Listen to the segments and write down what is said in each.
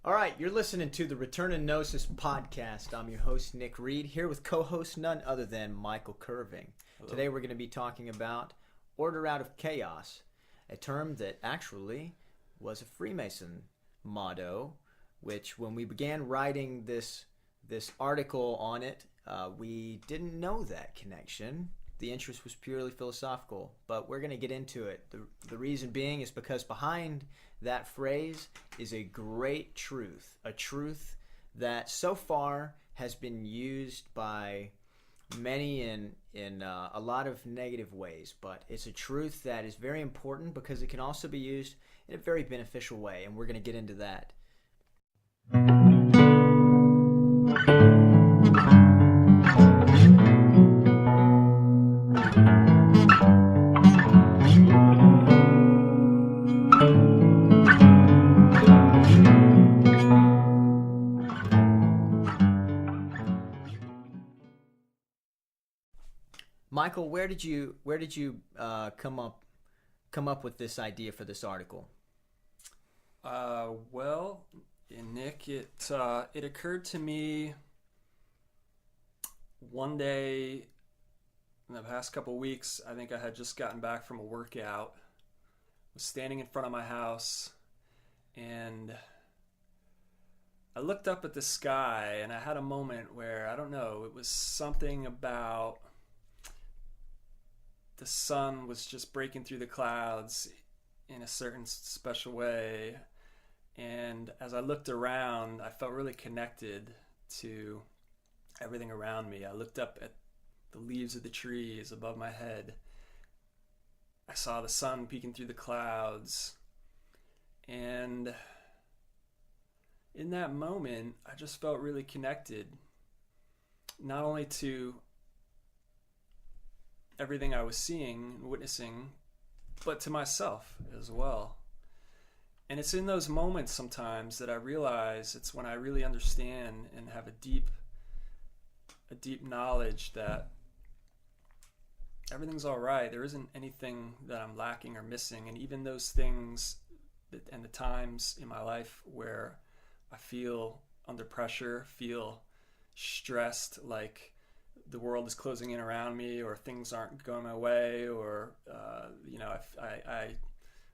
All right, you're listening to the Return to Gnosis podcast. I'm your host, Nick Reed, here with co-host none other than Michael Curving. Hello. Today we're going to be talking about order out of chaos, a term that actually was a Freemason motto, which when we began writing this article on it, we didn't know that connection. The interest was purely philosophical, but we're going to get into it. The reason being is because behind that phrase is a great truth, a truth that so far has been used by many in a lot of negative ways, but it's a truth that is very important because it can also be used in a very beneficial way, and we're going to get into that. Michael, where did you come up with this idea for this article? Well, Nick, it occurred to me one day in the past couple of weeks. I think I had just gotten back from a workout, was standing in front of my house, and I looked up at the sky, and I had a moment where, I don't know, it was something about the sun was just breaking through the clouds in a certain special way. And as I looked around, I felt really connected to everything around me. I looked up at the leaves of the trees above my head. I saw the sun peeking through the clouds. And in that moment, I just felt really connected, not only to everything I was seeing and witnessing, but to myself as well. And it's in those moments sometimes that I realize it's when I really understand and have a deep knowledge that everything's all right. There isn't anything that I'm lacking or missing. And even those things and the times in my life where I feel under pressure, feel stressed, like the world is closing in around me, or things aren't going my way, or I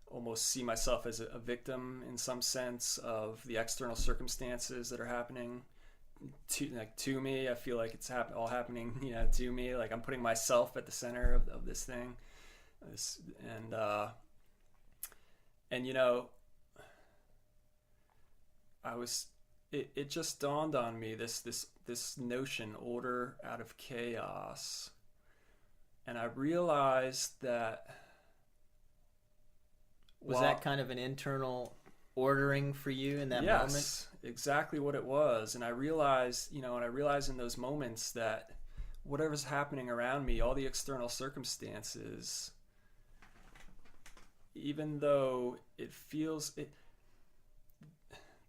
almost see myself as a victim in some sense of the external circumstances that are happening to me. I feel like it's all happening to me, like I'm putting myself at the center of this thing. It just dawned on me, this notion, order out of chaos. And I realized that... Was that kind of an internal ordering for you in that moment? Yes, exactly what it was. And I realized, in those moments that whatever's happening around me, all the external circumstances, even though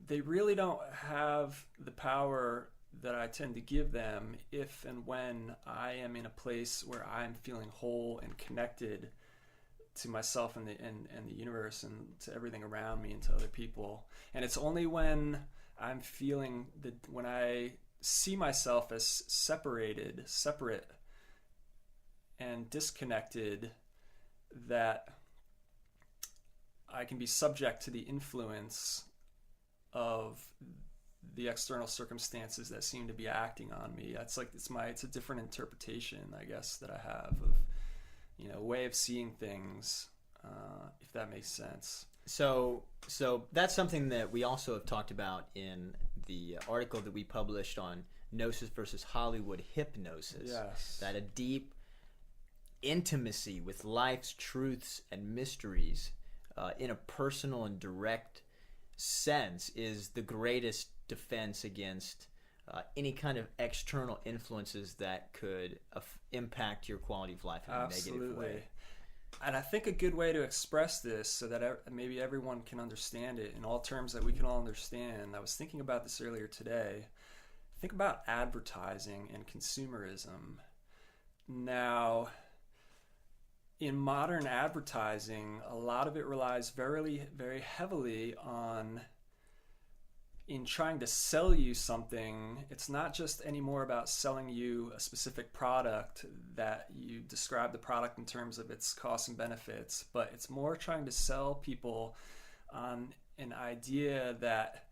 they really don't have the power that I tend to give them if and when I am in a place where I'm feeling whole and connected to myself and the universe and to everything around me and to other people. And it's only when I'm feeling when I see myself as separate and disconnected, that I can be subject to the influence of the external circumstances that seem to be acting on me. It's a different interpretation, I guess, that I have of way of seeing things, if that makes sense. So that's something that we also have talked about in the article that we published on Gnosis versus Hollywood hypnosis. Yes. That a deep intimacy with life's truths and mysteries in a personal and direct sense is the greatest defense against any kind of external influences that could impact your quality of life in a negative way. And I think a good way to express this so that maybe everyone can understand it in all terms that we can all understand. I was thinking about this earlier today. Think about advertising and consumerism. Now, in modern advertising, a lot of it relies very, very heavily on in trying to sell you something, it's not just anymore about selling you a specific product that you describe the product in terms of its costs and benefits, but it's more trying to sell people on an idea that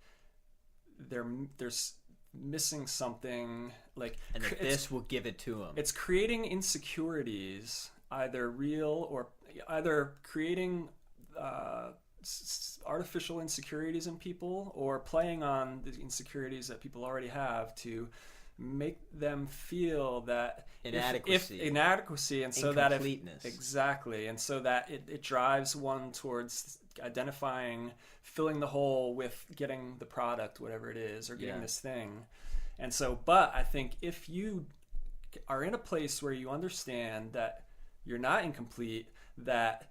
there's missing something, like, and that this will give it to them. It's creating insecurities, either real or either creating artificial insecurities in people, or playing on the insecurities that people already have to make them feel that inadequacy, and so that exactly, and so that it drives one towards identifying, filling the hole with getting the product, whatever it is, or getting this thing. And so, but I think if you are in a place where you understand that you're not incomplete, that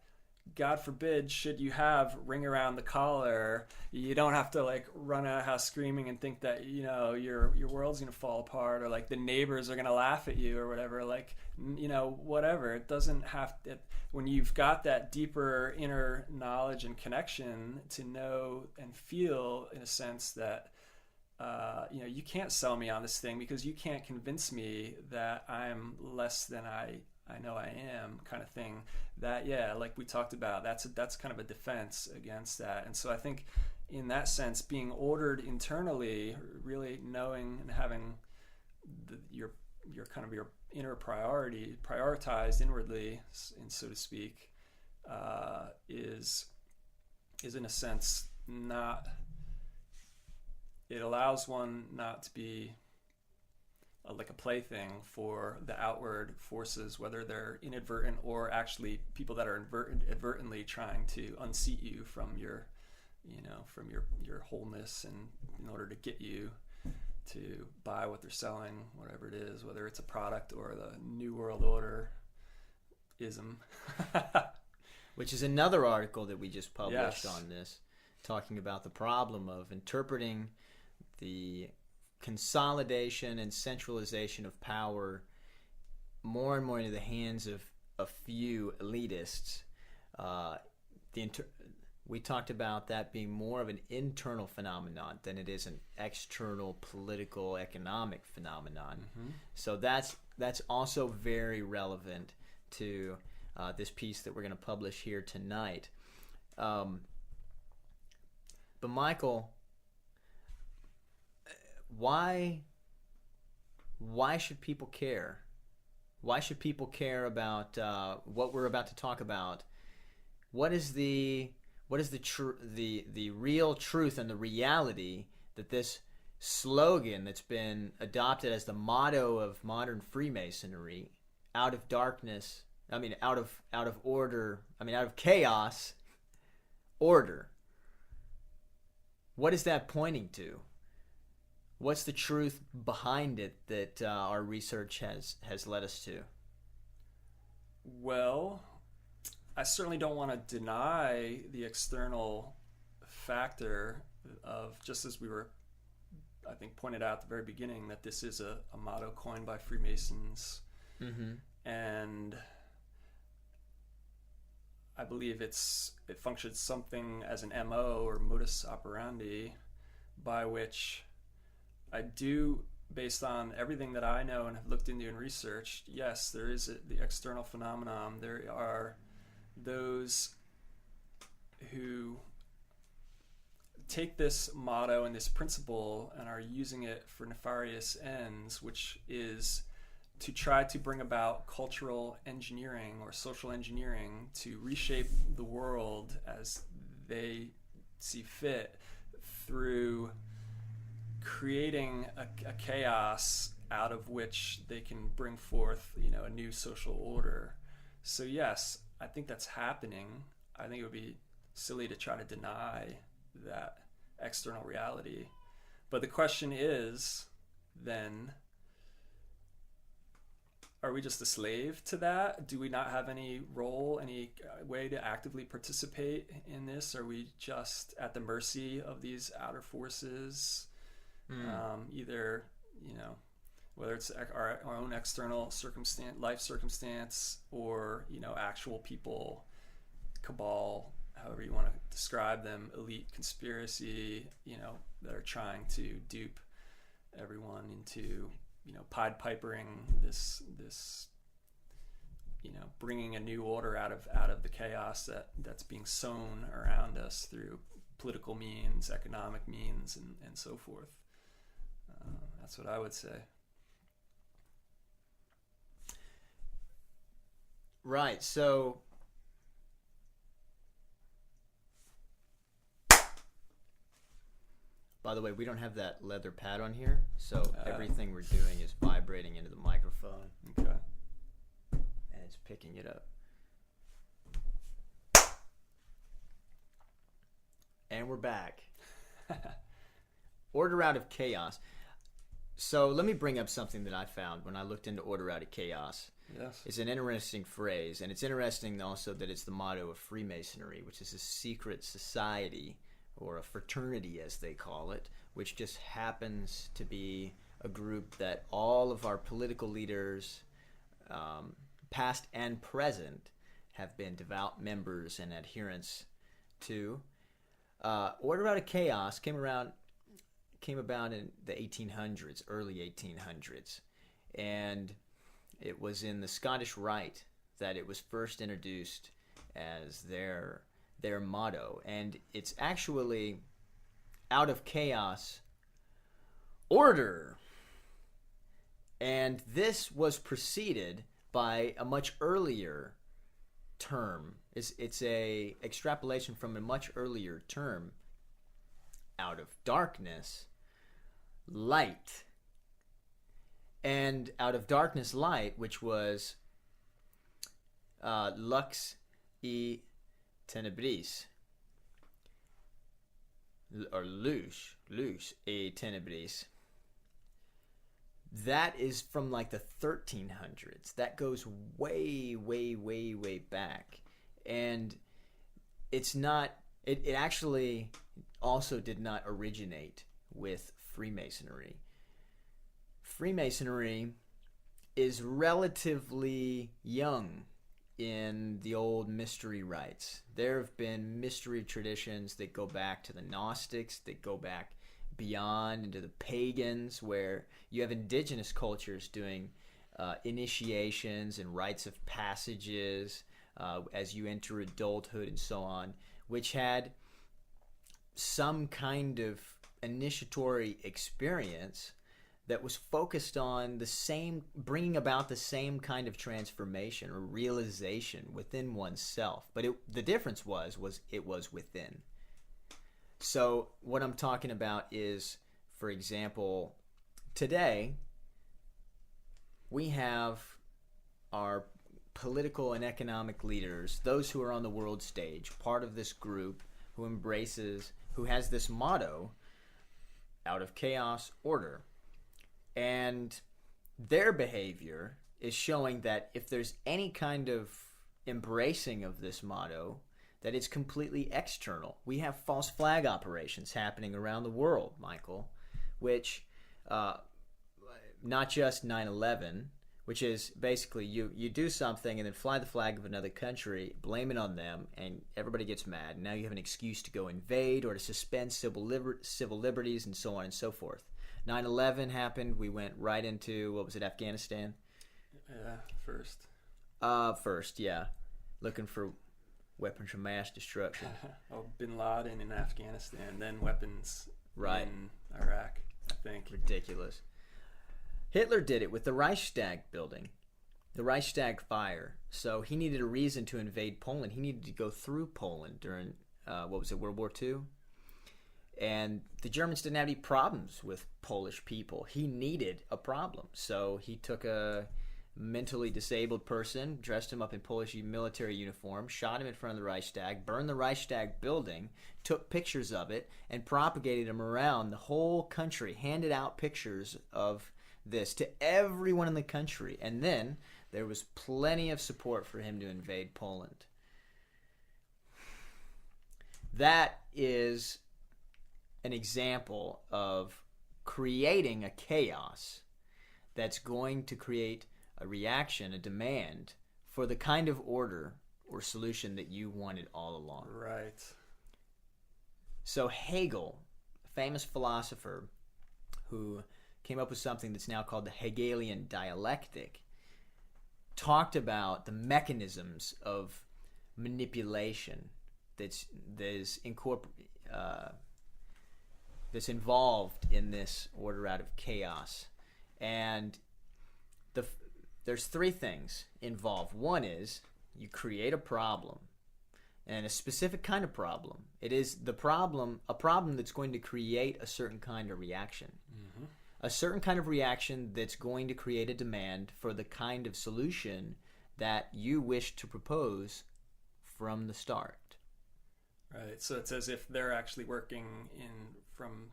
God forbid, should you have ring around the collar, you don't have to like run out of house screaming and think that, you know, your world's going to fall apart, or like the neighbors are going to laugh at you or whatever, like, you know, whatever. It doesn't have to, when you've got that deeper inner knowledge and connection to know and feel, in a sense, that you know, you can't sell me on this thing because you can't convince me that I'm less than I know I am, kind of thing. That, yeah, like we talked about, that's kind of a defense against that. And so I think in that sense, being ordered internally, really knowing and having your kind of your inner prioritized inwardly, and so to speak, is in a sense not. It allows one not to be like a plaything for the outward forces, whether they're inadvertent or actually people that are advertently trying to unseat you from your, you know, from your wholeness, and in order to get you to buy what they're selling, whatever it is, whether it's a product or the New World Order ism. Which is another article that we just published on this, talking about the problem of interpreting the consolidation and centralization of power more and more into the hands of a few elitists. We talked about that being more of an internal phenomenon than it is an external political economic phenomenon. Mm-hmm. So that's also very relevant to this piece that we're going to publish here tonight. But Michael, why should people care? Why should people care about what we're about to talk about? What is the real truth and the reality that this slogan that's been adopted as the motto of modern Freemasonry, out of chaos, order. What is that pointing to? What's the truth behind it that our research has led us to? Well, I certainly don't want to deny the external factor of, just as we were, I think, pointed out at the very beginning, that this is a motto coined by Freemasons. Mm-hmm. And I believe it functions something as an MO, or modus operandi, by which I do, based on everything that I know and have looked into and researched, yes, there is the external phenomenon. There are those who take this motto and this principle and are using it for nefarious ends, which is to try to bring about cultural engineering or social engineering to reshape the world as they see fit, through creating a chaos out of which they can bring forth, you know, a new social order. So yes, I think that's happening. I think it would be silly to try to deny that external reality. But the question is, then, are we just a slave to that? Do we not have any role, any way to actively participate in this? Are we just at the mercy of these outer forces? Either, you know, whether it's our own external life circumstance, or, you know, actual people, cabal, however you want to describe them, elite conspiracy, you know, that are trying to dupe everyone into, Pied Pipering this bringing a new order out of the chaos that's being sown around us through political means, economic means, and so forth. That's what I would say. Right. So, by the way, we don't have that leather pad on here, so everything we're doing is vibrating into the microphone. Okay. And it's picking it up. And we're back. Order out of chaos. So let me bring up something that I found when I looked into order out of chaos. Yes. It's an interesting phrase, and it's interesting also that it's the motto of Freemasonry, which is a secret society, or a fraternity as they call it, which just happens to be a group that all of our political leaders, past and present, have been devout members and adherents to. Order out of chaos came about in the 1800s, early 1800s, and it was in the Scottish Rite that it was first introduced as their motto, and it's actually out of chaos, order. And this was preceded by a much earlier term. It's a extrapolation from a much earlier term, out of darkness, light. And out of darkness, light, which was lux e tenebris, or lux et tenebris. That is from like the 1300s. That goes way, way, way, way back. And it's not, it actually also did not originate with Freemasonry. Freemasonry is relatively young in the old mystery rites. There have been mystery traditions that go back to the Gnostics, that go back beyond into the pagans, where you have indigenous cultures doing initiations and rites of passages as you enter adulthood and so on, which had some kind of initiatory experience that was focused on the same, bringing about the same kind of transformation or realization within oneself. But the difference was it was within. So what I'm talking about is, for example, today we have our political and economic leaders, those who are on the world stage, part of this group who has this motto, out of chaos, order. And their behavior is showing that if there's any kind of embracing of this motto, that it's completely external. We have false flag operations happening around the world, Michael, which not just 9/11, which is basically you do something and then fly the flag of another country, blame it on them, and everybody gets mad. Now you have an excuse to go invade or to suspend civil liberties and so on and so forth. 9/11 happened. We went right into, what was it, Afghanistan? Yeah, first. First, yeah. Looking for weapons of mass destruction. Bin Laden in Afghanistan, then weapons right. in Iraq, I think. Ridiculous. Hitler did it with the Reichstag building, the Reichstag fire. So he needed a reason to invade Poland. He needed to go through Poland during, World War II? And the Germans didn't have any problems with Polish people. He needed a problem. So he took a mentally disabled person, dressed him up in Polish military uniform, shot him in front of the Reichstag, burned the Reichstag building, took pictures of it, and propagated them around the whole country, handed out pictures of this to everyone in the country. And then there was plenty of support for him to invade Poland. That is an example of creating a chaos that's going to create a reaction, a demand for the kind of order or solution that you wanted all along. Right. So Hegel famous philosopher who came up with something that's now called the Hegelian dialectic, talked about the mechanisms of manipulation that's involved in this order out of chaos. And there's three things involved. One is you create a problem, and a specific kind of problem. It is a problem that's going to create a certain kind of reaction. Mm-hmm. A certain kind of reaction that's going to create a demand for the kind of solution that you wish to propose from the start. Right. So it's as if they're actually working from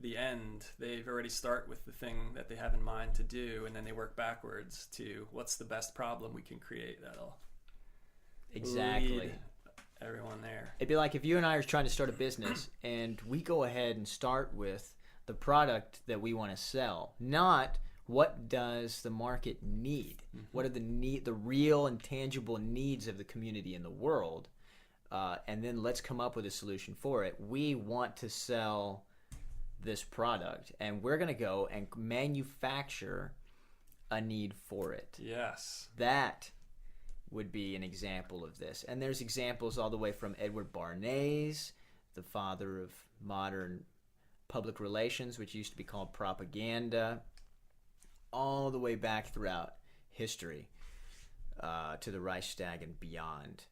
the end. They've already start with the thing that they have in mind to do, and then they work backwards to what's the best problem we can create that'll lead everyone there. It'd be like if you and I are trying to start a business and we go ahead and start with the product that we want to sell, not what does the market need? Mm-hmm. What are the real and tangible needs of the community in the world? And then let's come up with a solution for it. We want to sell this product, and we're going to go and manufacture a need for it. Yes. That would be an example of this. And there's examples all the way from Edward Bernays, the father of modern public relations, which used to be called propaganda, all the way back throughout history to the Reichstag and beyond.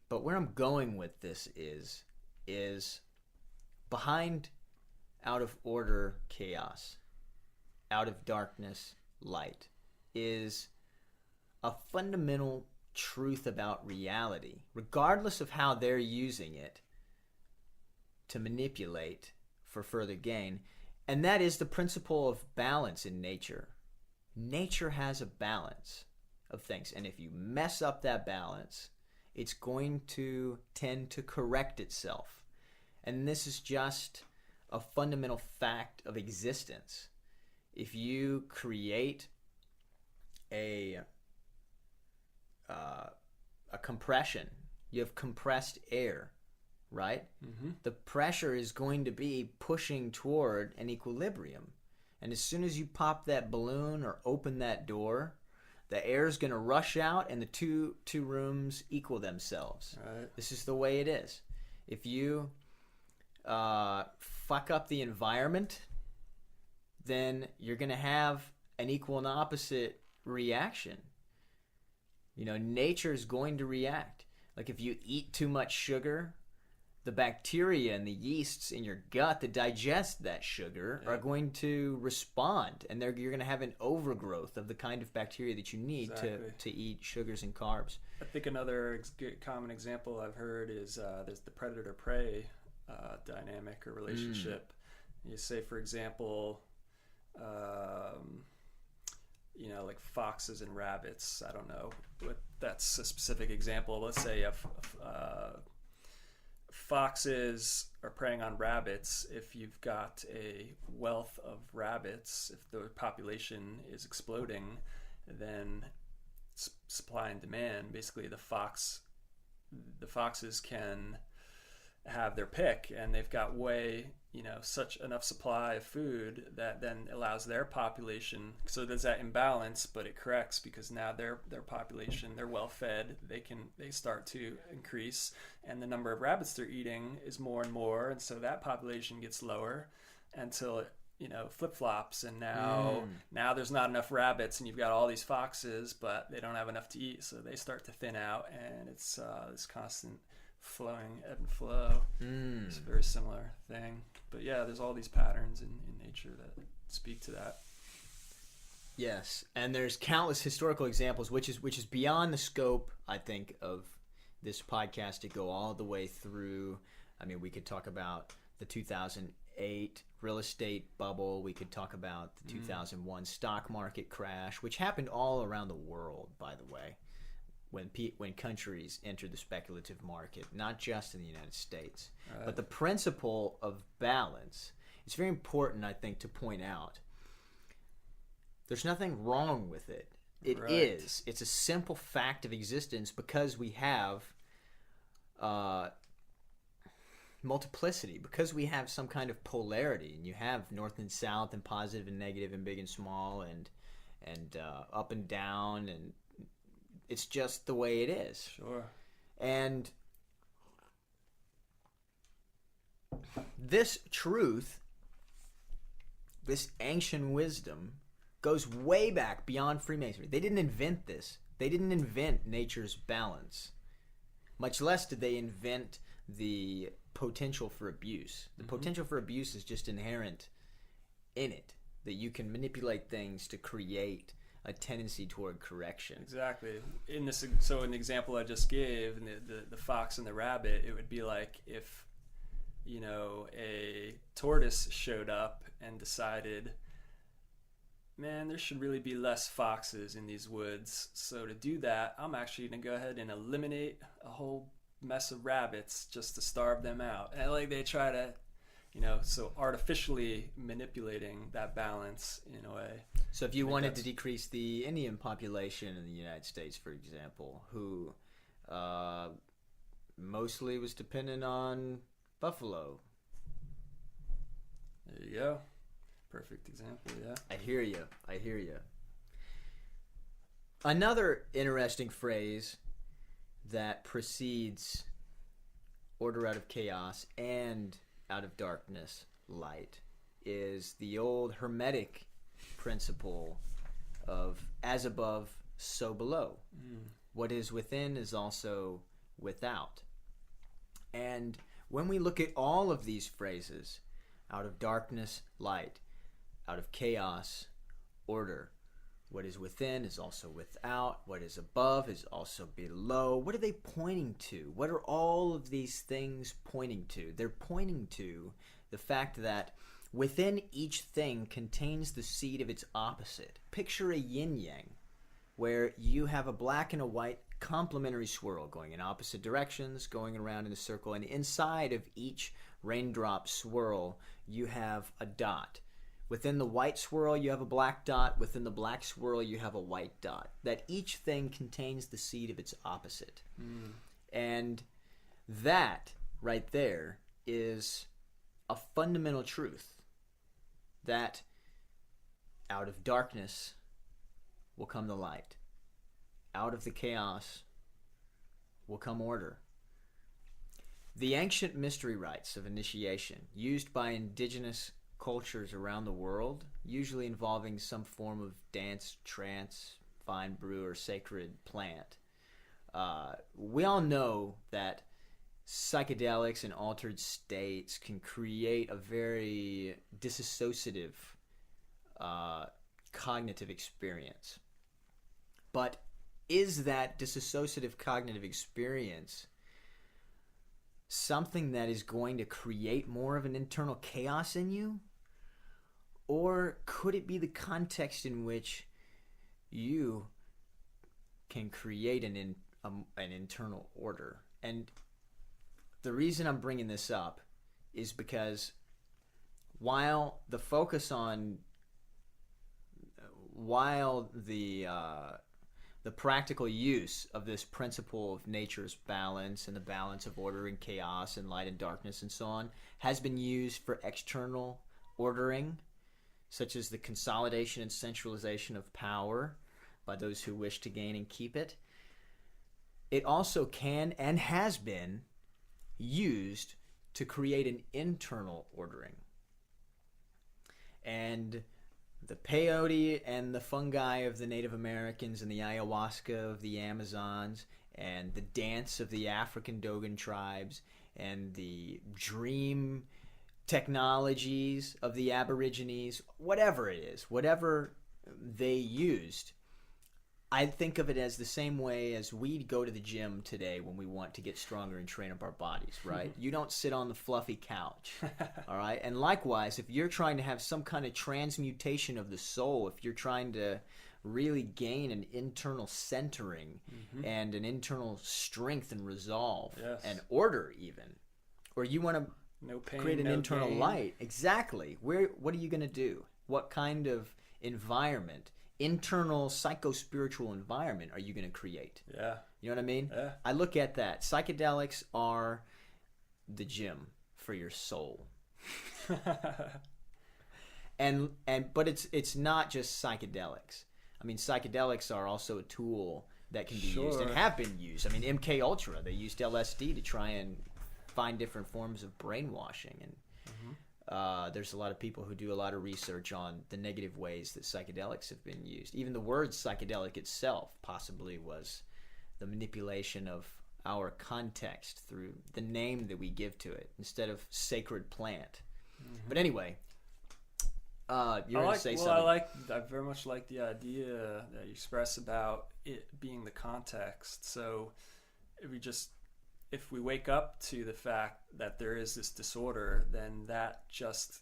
But where I'm going with this is behind out of order chaos, out of darkness light, is a fundamental truth about reality, regardless of how they're using it to manipulate for further gain. And that is the principle of balance in nature. Nature has a balance of things, and if you mess up that balance, it's going to tend to correct itself. And this is just a fundamental fact of existence. If you create a compression, you have compressed air, right? Mm-hmm. The pressure is going to be pushing toward an equilibrium. And as soon as you pop that balloon or open that door, the air is going to rush out and the two rooms equal themselves. Right. This is the way it is. If you fuck up the environment, then you're going to have an equal and opposite reaction. You know, nature is going to react. Like if you eat too much sugar, the bacteria and the yeasts in your gut that digest that sugar are going to respond, and you're going to have an overgrowth of the kind of bacteria that you need to eat sugars and carbs. I think another common example I've heard is there's the predator-prey dynamic or relationship. You say, for example, like foxes and rabbits. I don't know, but that's a specific example. Let's say if foxes are preying on rabbits, if you've got a wealth of rabbits, if the population is exploding, then supply and demand, basically the foxes can have their pick, and they've got such enough supply of food that then allows their population. So there's that imbalance, but it corrects because now their population, they're well fed. They start to increase, and the number of rabbits they're eating is more and more, and so that population gets lower until it flip flops, and now there's not enough rabbits, and you've got all these foxes, but they don't have enough to eat, so they start to thin out, and it's this constant flowing ebb and flow. It's a very similar thing, but yeah, there's all these patterns in nature that speak to that. Yes, and there's countless historical examples, which is beyond the scope, I think, of this podcast to go all the way through. I mean, we could talk about the 2008 real estate bubble. We could talk about the 2001 stock market crash, which happened all around the world, by the way. When countries enter the speculative market, not just in the United States. Right. But the principle of balance, it's very important, I think, to point out. There's nothing wrong with it. It's a simple fact of existence because we have multiplicity, because we have some kind of polarity, and you have north and south, and positive and negative, and big and small, and up and down, and it's just the way it is. Sure. And this truth, this ancient wisdom, goes way back beyond Freemasonry. They didn't invent this. They didn't invent nature's balance. Much less did they invent the potential for abuse. The potential for abuse is just inherent in it, that you can manipulate things to create a tendency toward correction. Exactly. So an example I just gave, the fox and the rabbit, it would be like if, a tortoise showed up and decided, man, there should really be less foxes in these woods. So to do that, I'm actually going to go ahead and eliminate a whole mess of rabbits just to starve them out. And like they try to, so artificially manipulating that balance in a way. So if you wanted to decrease the Indian population in the United States, for example, who mostly was dependent on buffalo. There you go. Perfect example, yeah. I hear you. Another interesting phrase that precedes order out of chaos and out of darkness, light, is the old Hermetic principle of as above, so below. What is within is also without. And when we look at all of these phrases, out of darkness, light, out of chaos, order, what is within is also without, what is above is also below. What are they pointing to? What are all of these things pointing to? They're pointing to the fact that within each thing contains the seed of its opposite. Picture a yin-yang, where you have a black and a white complementary swirl going in opposite directions, going around in a circle, and inside of each raindrop swirl, you have a dot. Within the white swirl, you have a black dot. Within the black swirl, you have a white dot. That each thing contains the seed of its opposite. And that right there is a fundamental truth, that out of darkness will come the light. Out of the chaos will come order. The ancient mystery rites of initiation used by indigenous cultures around the world, usually involving some form of dance, trance, fine brew, or sacred plant. We all know that psychedelics and altered states can create a very disassociative cognitive experience. But is that disassociative cognitive experience something that is going to create more of an internal chaos in you? Or could it be the context in which you can create an internal order? And the reason I'm bringing this up is because while the practical use of this principle of nature's balance and the balance of order and chaos and light and darkness and so on has been used for external ordering, such as the consolidation and centralization of power by those who wish to gain and keep it, it also can and has been used to create an internal ordering. And the peyote and the fungi of the Native Americans and the ayahuasca of the Amazons and the dance of the African Dogon tribes and the dream technologies of the Aborigines, whatever it is, whatever they used, I think of it as the same way as we go to the gym today when we want to get stronger and train up our bodies, right? You don't sit on the fluffy couch, all right? And likewise, if you're trying to have some kind of transmutation of the soul, if you're trying to really gain an internal centering and an internal strength and resolve and order even, or you want to create an internal light, exactly. What are you going to do? What kind of environment, internal psycho-spiritual environment are you going to create? Yeah. You know what I mean? Yeah. I look at that. Psychedelics are the gym for your soul. But it's not just psychedelics. I mean, psychedelics are also a tool that can be used and have been used. I mean, MK Ultra, they used LSD to try and find different forms of brainwashing, and there's a lot of people who do a lot of research on the negative ways that psychedelics have been used. Even the word psychedelic itself possibly was the manipulation of our context through the name that we give to it instead of sacred plant. But anyway, you're going to say something. I very much like the idea that you express about it being the context. So if we wake up to the fact that there is this disorder, then that just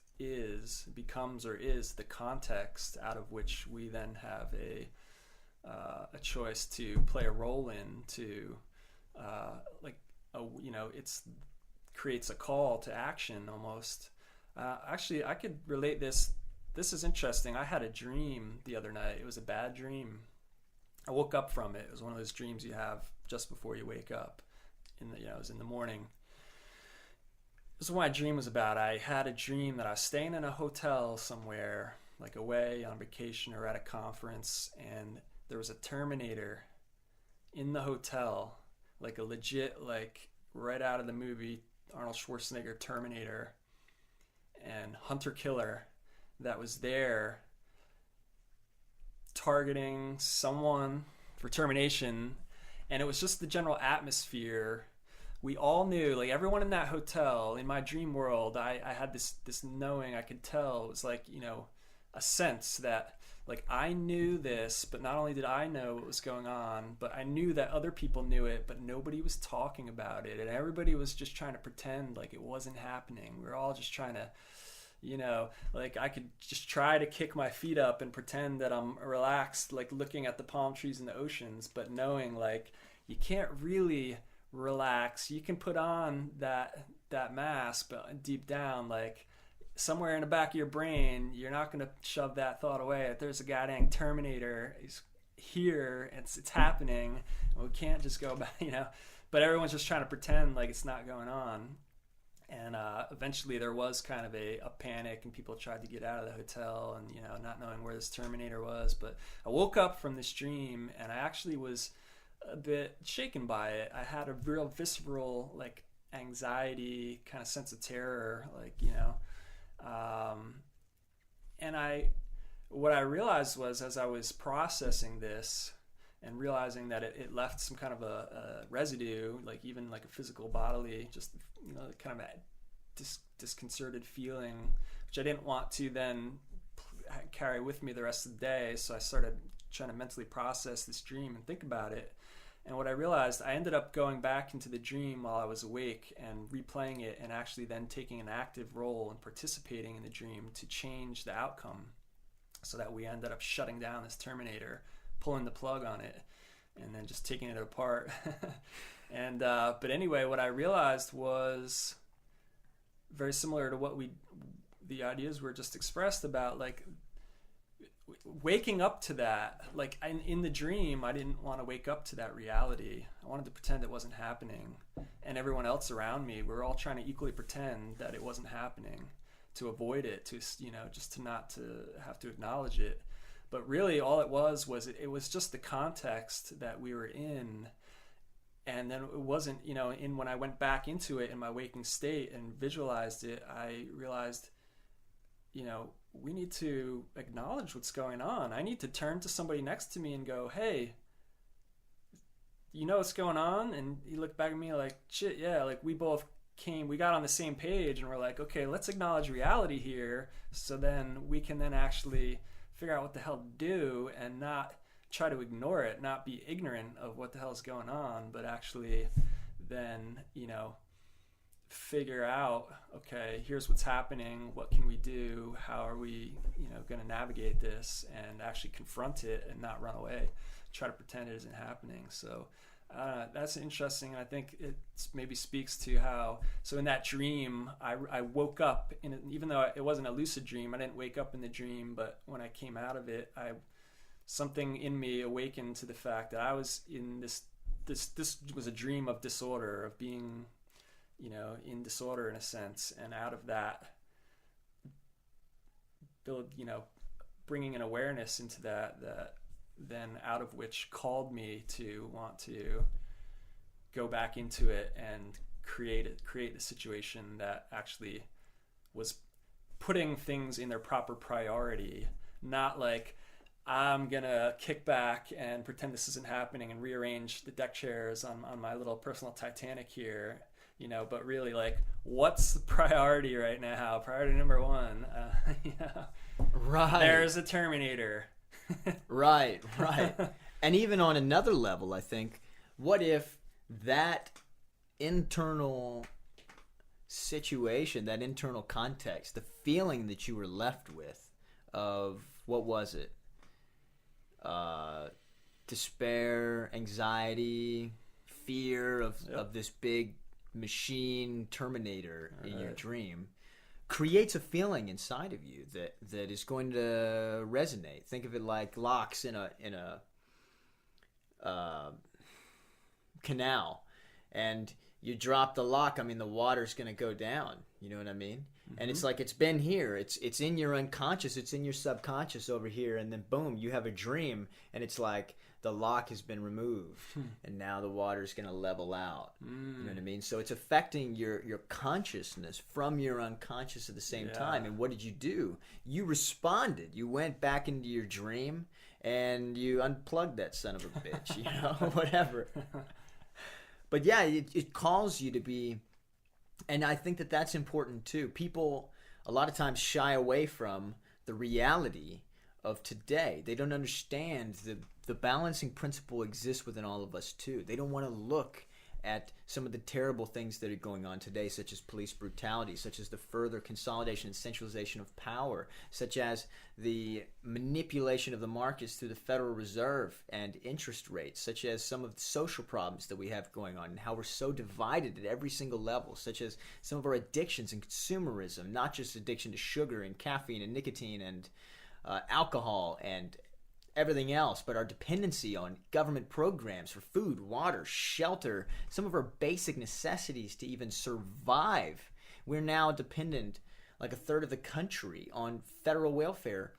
becomes is the context out of which we then have a choice to play a role in, to it's creates a call to action almost. Actually, I could relate this. This is interesting. I had a dream the other night. It was a bad dream. I woke up from it. It was one of those dreams you have just before you wake up. It was in the morning. This is what my dream was about. I had a dream that I was staying in a hotel somewhere, like away on vacation or at a conference, and there was a Terminator in the hotel, like a legit, like right out of the movie Arnold Schwarzenegger Terminator, and hunter killer that was there targeting someone for termination. And it was just the general atmosphere. We all knew, like everyone in that hotel, in my dream world, I had this knowing. I could tell. It was like, a sense that like I knew this, but not only did I know what was going on, but I knew that other people knew it, but nobody was talking about it. And everybody was just trying to pretend like it wasn't happening. We were all just trying to, like I could just try to kick my feet up and pretend that I'm relaxed, like looking at the palm trees and the oceans, but knowing like you can't really relax. You can put on that mask, but deep down, like somewhere in the back of your brain, you're not going to shove that thought away. There's a goddamn Terminator. He's here. It's happening. We can't just go back, But everyone's just trying to pretend like it's not going on. And eventually there was kind of a panic, and people tried to get out of the hotel and, not knowing where this Terminator was. But I woke up from this dream, and I actually was a bit shaken by it. I had a real visceral, like, anxiety, kind of sense of terror, like, and what I realized was, as I was processing this and realizing that it left some kind of a residue, like even like a physical bodily, just, kind of a disconcerted feeling, which I didn't want to then carry with me the rest of the day. So I started trying to mentally process this dream and think about it. And what I realized, I ended up going back into the dream while I was awake and replaying it, and actually then taking an active role and participating in the dream to change the outcome, so that we ended up shutting down this Terminator, pulling the plug on it, and then just taking it apart. And but anyway, what I realized was very similar to what the ideas were just expressed about, like waking up to that. Like in the dream, I didn't want to wake up to that reality. I wanted to pretend it wasn't happening, and everyone else around me, we were all trying to equally pretend that it wasn't happening, to avoid it, to just to not to have to acknowledge it. But really all it was it was just the context that we were in. And then it wasn't, when I went back into it in my waking state and visualized it, I realized, we need to acknowledge what's going on. I need to turn to somebody next to me and go, hey, you know what's going on? And he looked back at me like, shit, yeah, like we got on the same page, and we're like, okay, let's acknowledge reality here, so then we can then actually figure out what the hell to do, and not try to ignore it, not be ignorant of what the hell is going on, but actually then, figure out, okay, here's what's happening, what can we do, how are we, going to navigate this, and actually confront it and not run away, try to pretend it isn't happening. So that's interesting. I think it maybe speaks to how, so in that dream, I woke up, even though it wasn't a lucid dream, I didn't wake up in the dream, but when I came out of it, something in me awakened to the fact that I was in this was a dream of disorder, of being, in disorder in a sense, and out of that build, bringing an awareness into that then out of which called me to want to go back into it and create the situation that actually was putting things in their proper priority, not like I'm gonna kick back and pretend this isn't happening and rearrange the deck chairs on my little personal Titanic here, but really like, what's the priority right now? Priority number one, Right. There's a Terminator. Right. And even on another level, I think, what if that internal situation, that internal context, the feeling that you were left with of, what was it? Despair, anxiety, fear of this big machine Terminator in your dream, creates a feeling inside of you that is going to resonate. Think of it like locks in a canal, and you drop the lock, the water's going to go down. You know what I mean? And it's like, it's been here. It's in your unconscious. It's in your subconscious over here. And then boom, you have a dream, and it's like the lock has been removed, and now the water's going to level out. You know what I mean? So it's affecting your consciousness from your unconscious at the same time. And what did you do? You responded. You went back into your dream, and you unplugged that son of a bitch, whatever. But yeah, it calls you to be, and I think that that's important too. People a lot of times shy away from the reality of today. They don't understand the balancing principle exists within all of us too. They don't want to look at some of the terrible things that are going on today, such as police brutality, such as the further consolidation and centralization of power, such as the manipulation of the markets through the Federal Reserve and interest rates, such as some of the social problems that we have going on and how we're so divided at every single level, such as some of our addictions and consumerism, not just addiction to sugar and caffeine and nicotine and alcohol and everything else, but our dependency on government programs for food, water, shelter, some of our basic necessities to even survive. We're now dependent, like a third of the country, on federal welfare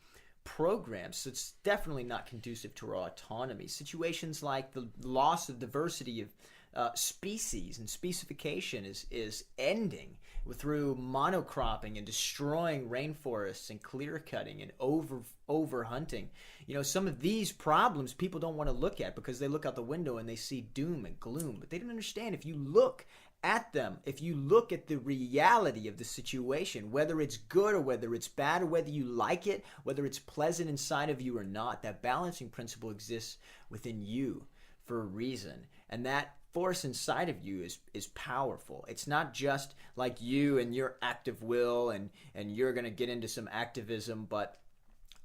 programs. So it's definitely not conducive to our autonomy. Situations like the loss of diversity of species and specification is ending through monocropping and destroying rainforests and clear cutting and over hunting. Some of these problems people don't want to look at because they look out the window and they see doom and gloom. But they don't understand, if you look at them, if you look at the reality of the situation, whether it's good or whether it's bad or whether you like it, whether it's pleasant inside of you or not, that balancing principle exists within you for a reason. And that force inside of you is powerful. It's not just like you and your active will and you're going to get into some activism, but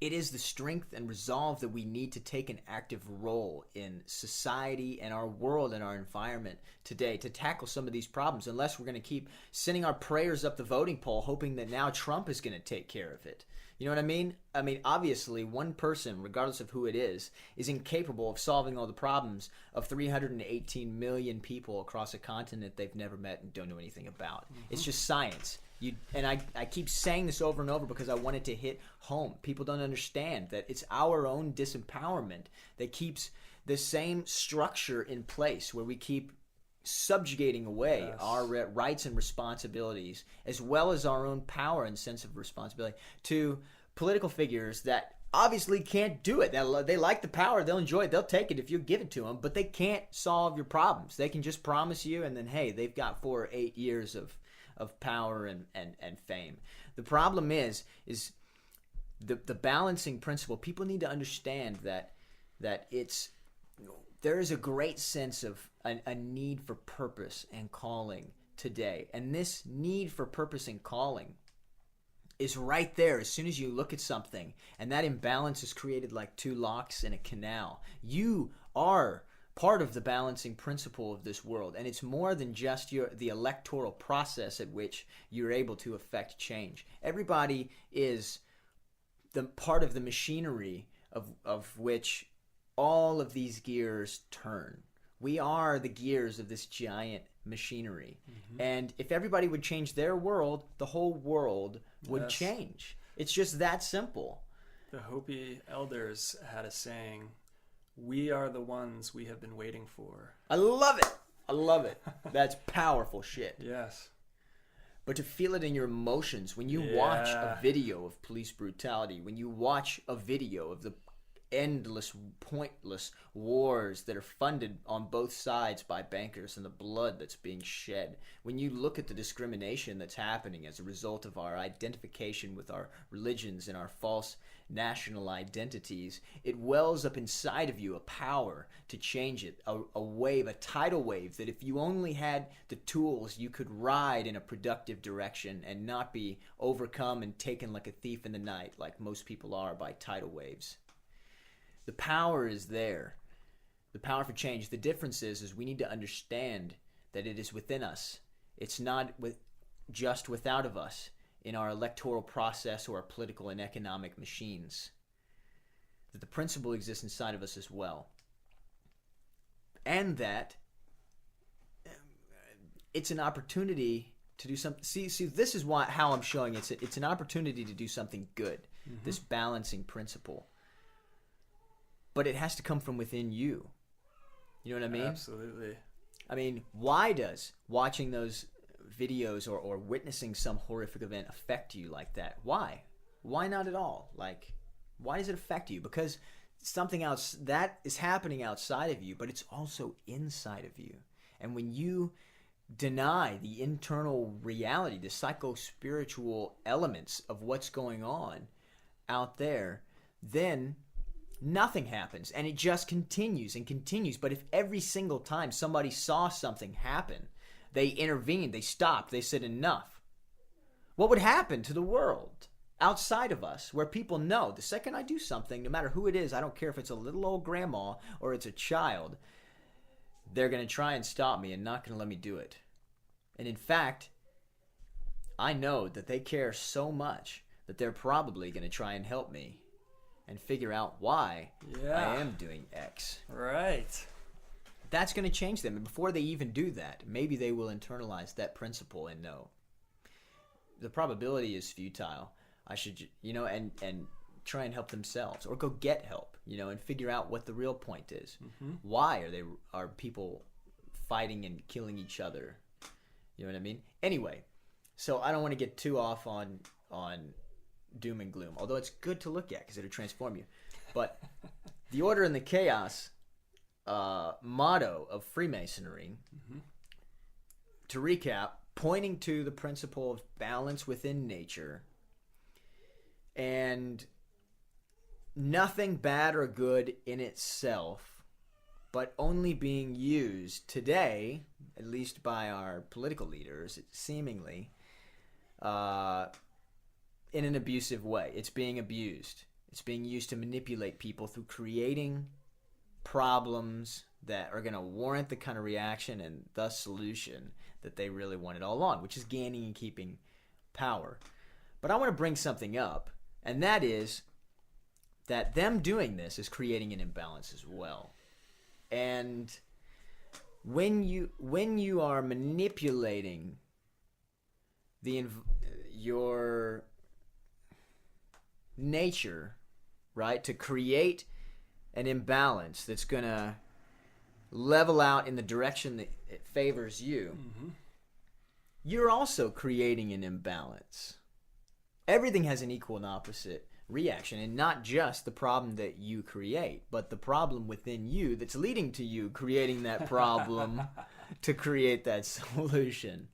it is the strength and resolve that we need to take an active role in society and our world and our environment today to tackle some of these problems, unless we're going to keep sending our prayers up the voting poll hoping that now Trump is going to take care of it. You know what I mean? Obviously, one person, regardless of who it is incapable of solving all the problems of 318 million people across a continent they've never met and don't know anything about. It's just science. I keep saying this over and over because I want it to hit home. People don't understand that it's our own disempowerment that keeps the same structure in place, where we keep subjugating away our rights and responsibilities, as well as our own power and sense of responsibility, to political figures that obviously can't do it. They like the power, they'll enjoy it, they'll take it if you give it to them, but they can't solve your problems. They can just promise you, and then hey, they've got 4 or 8 years of power and fame. The problem is the balancing principle. People need to understand that there is a great sense of a need for purpose and calling today. And this need for purpose and calling is right there as soon as you look at something, and that imbalance is created like two locks in a canal. You are part of the balancing principle of this world, and it's more than just the electoral process at which you're able to affect change. Everybody is the part of the machinery of which all of these gears turn. We are the gears of this giant machinery. And if everybody would change their world, the whole world would change. It's just that simple. The Hopi elders had a saying, "We are the ones we have been waiting for." I love it. I love it. That's powerful shit. Yes. But to feel it in your emotions, when you watch a video of police brutality, when you watch a video of the endless, pointless wars that are funded on both sides by bankers and the blood that's being shed, when you look at the discrimination that's happening as a result of our identification with our religions and our false national identities, it wells up inside of you a power to change it, a wave, a tidal wave that if you only had the tools, you could ride in a productive direction and not be overcome and taken like a thief in the night like most people are by tidal waves. The power is there. The power for change. The difference is we need to understand that it is within us. It's not just without of us in our electoral process or our political and economic machines. That the principle exists inside of us as well. And that it's an opportunity to do something. See, this is how I'm showing it's an opportunity to do something good. This balancing principle. But it has to come from within you. You know what I mean? Absolutely. I mean, why does watching those videos or witnessing some horrific event affect you like that? Why? Why not at all? Like, why does it affect you? Because something else that is happening outside of you, but it's also inside of you. And when you deny the internal reality, the psycho-spiritual elements of what's going on out there, then nothing happens, and it just continues and continues. But if every single time somebody saw something happen, they intervened, they stopped, they said enough, what would happen to the world outside of us, where people know the second I do something, no matter who it is, I don't care if it's a little old grandma or it's a child, they're going to try and stop me and not going to let me do it. And in fact, I know that they care so much that they're probably going to try and help me and figure out why I am doing X. Right. That's going to change them. And before they even do that, maybe they will internalize that principle and know the probability is futile. I should, and try and help themselves, or go get help, and figure out what the real point is. Why are people fighting and killing each other? You know what I mean? Anyway, so I don't want to get too off on doom and gloom, although it's good to look at because it'll transform you. But the order and the chaos motto of Freemasonry, to recap, pointing to the principle of balance within nature and nothing bad or good in itself, but only being used today, at least by our political leaders, seemingly, in an abusive way. It's being abused. It's being used to manipulate people through creating problems that are going to warrant the kind of reaction and thus solution that they really wanted all along, which is gaining and keeping power. But I want to bring something up, and that is that them doing this is creating an imbalance as well. And when you are manipulating your nature, right, to create an imbalance that's going to level out in the direction that it favors you, you're also creating an imbalance. Everything has an equal and opposite reaction, and not just the problem that you create, but the problem within you that's leading to you creating that problem to create that solution.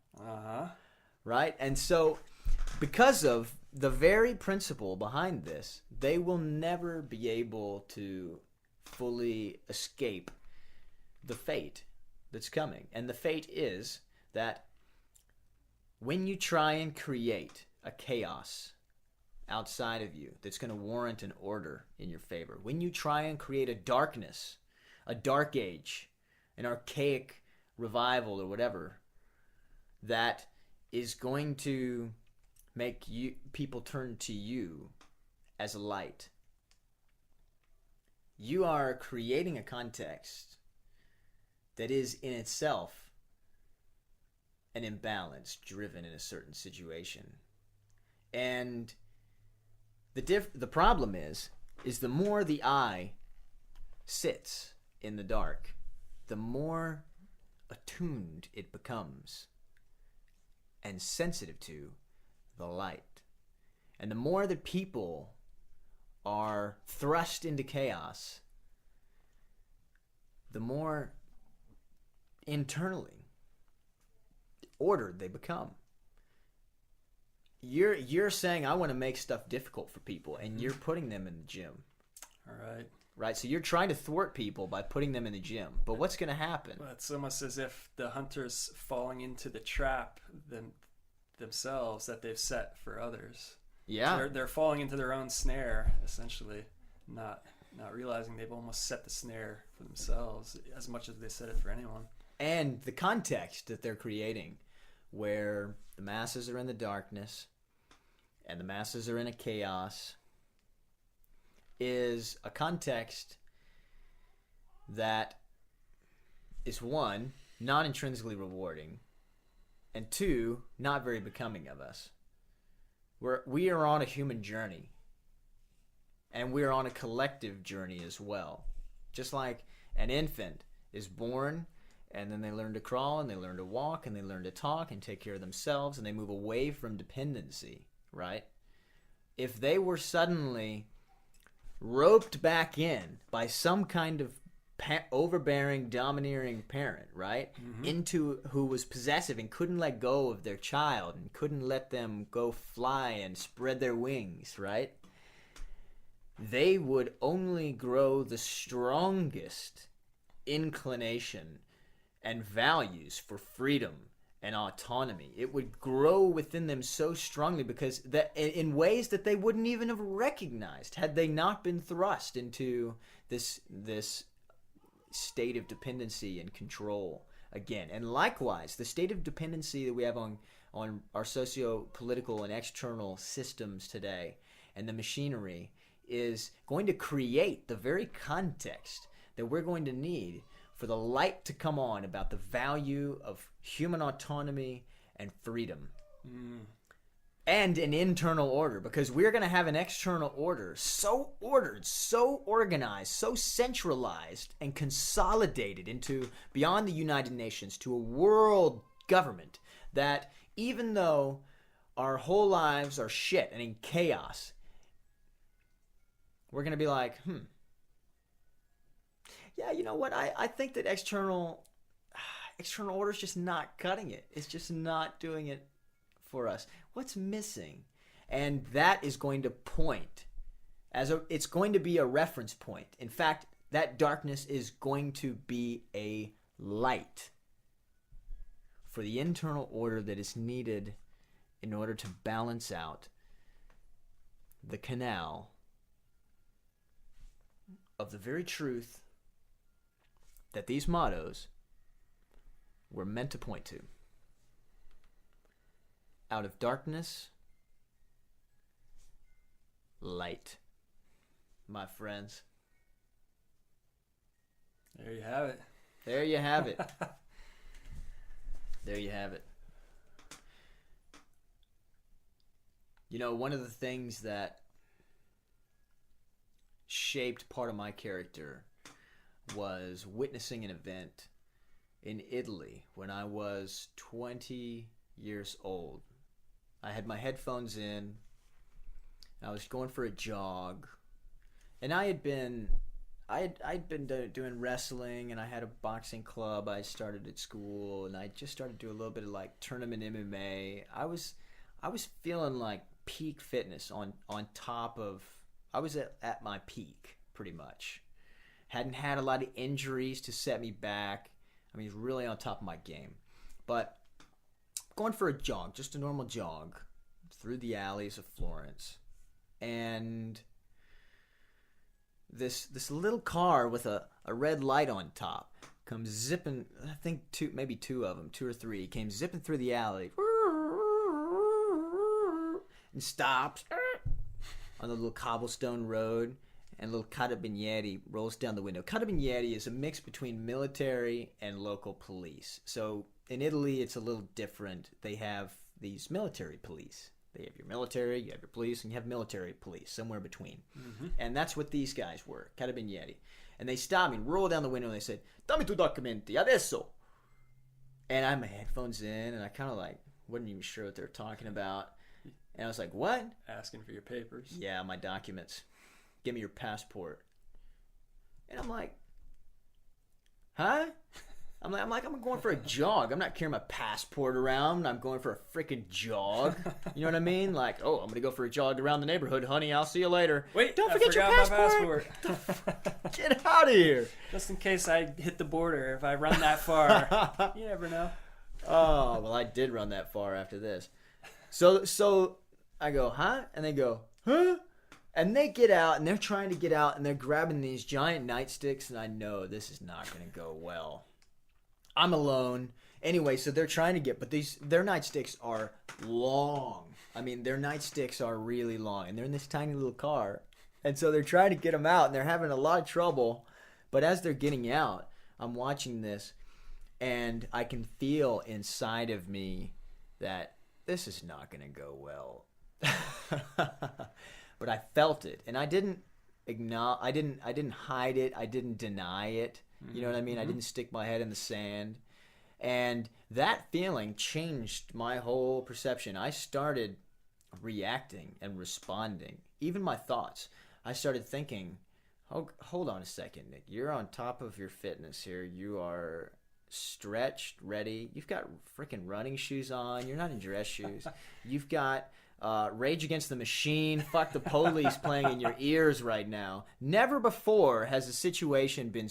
Right? And so, because of the very principle behind this, they will never be able to fully escape the fate that's coming. And the fate is that when you try and create a chaos outside of you that's going to warrant an order in your favor, when you try and create a darkness, a dark age, an archaic revival or whatever, that is going to make people turn to you as a light, you are creating a context that is in itself an imbalance driven in a certain situation. And the problem is the more the eye sits in the dark, the more attuned it becomes and sensitive to the light. And the more that people are thrust into chaos, the more internally ordered they become. You're saying I want to make stuff difficult for people, and you're putting them in the gym. All right. Right, so you're trying to thwart people by putting them in the gym. But what's going to happen? Well, it's almost as if the hunter's falling into the trap themselves that they've set for others. Yeah. They're falling into their own snare, essentially, not realizing they've almost set the snare for themselves as much as they set it for anyone. And the context that they're creating, where the masses are in the darkness and the masses are in a chaos, is a context that is, one, not intrinsically rewarding, and two, not very becoming of us. We are on a human journey, and we are on a collective journey as well. Just like an infant is born, and then they learn to crawl, and they learn to walk, and they learn to talk and take care of themselves, and they move away from dependency, right? If they were suddenly roped back in by some kind of overbearing, domineering parent, right? Mm-hmm. Into who was possessive and couldn't let go of their child and couldn't let them go fly and spread their wings, right? They would only grow the strongest inclination and values for freedom and autonomy. It would grow within them so strongly because that in ways that they wouldn't even have recognized had they not been thrust into this state of dependency and control again. And likewise, the state of dependency that we have on our socio-political and external systems today and the machinery is going to create the very context that we're going to need for the light to come on about the value of human autonomy and freedom. And an internal order, because we're going to have an external order so ordered, so organized, so centralized and consolidated into beyond the United Nations to a world government that even though our whole lives are shit and in chaos, we're going to be like, yeah, you know what? I think that external order is just not cutting it. It's just not doing it for us. What's missing? And that is going to point it's going to be a reference point. In fact, that darkness is going to be a light for the internal order that is needed in order to balance out the canal of the very truth that these mottos were meant to point to. Out of darkness, light, my friends. There you have it. There you have it. There you have it. You know, one of the things that shaped part of my character was witnessing an event in Italy when I was 20 years old. I had my headphones in. I was going for a jog, and I'd been doing wrestling, and I had a boxing club I started at school, and I just started doing a little bit of like tournament MMA. I was feeling like peak fitness on top of. I was at my peak pretty much. Hadn't had a lot of injuries to set me back. I mean, really on top of my game. But going for a jog, just a normal jog, through the alleys of Florence. And this little car with a red light on top comes zipping, I think maybe two of them, two or three, came zipping through the alley. And stops on the little cobblestone road. and little carabinieri rolls down the window. Carabinieri is a mix between military and local police. So in Italy, it's a little different. They have these military police. They have your military, you have your police, and you have military police, somewhere between. Mm-hmm. And that's what these guys were, carabinieri. And they stopped me, rolled down the window, and they said, "Dammi tu documenti, adesso." And I had my headphones in, and I kind of like wasn't even sure what they were talking about. And I was like, "What?" Asking for your papers. Yeah, my documents. Give me your passport. And I'm like, huh? I'm going for a jog. I'm not carrying my passport around. I'm going for a freaking jog. You know what I mean? Like, oh, I'm going to go for a jog around the neighborhood, honey. I'll see you later. Wait, don't forget your passport. Get out of here. Just in case I hit the border if I run that far. You never know. Oh, well, I did run that far after this. So I go, huh? And they go, huh? And they get out, and they're trying to get out, and they're grabbing these giant nightsticks, and I know this is not going to go well. I'm alone. Anyway, so they're trying to get, but their nightsticks are long. I mean, their nightsticks are really long, and they're in this tiny little car. And so they're trying to get them out, and they're having a lot of trouble. But as they're getting out, I'm watching this, and I can feel inside of me that this is not going to go well. But I felt it, and I didn't hide it. I didn't deny it. You know what I mean? Mm-hmm. I didn't stick my head in the sand. And that feeling changed my whole perception. I started reacting and responding. Even my thoughts. I started thinking, oh, hold on a second, Nick. You're on top of your fitness here. You are stretched, ready. You've got freaking running shoes on. You're not in dress shoes. You've got Rage Against the Machine, Fuck the Police playing in your ears right now. Never before has a situation been...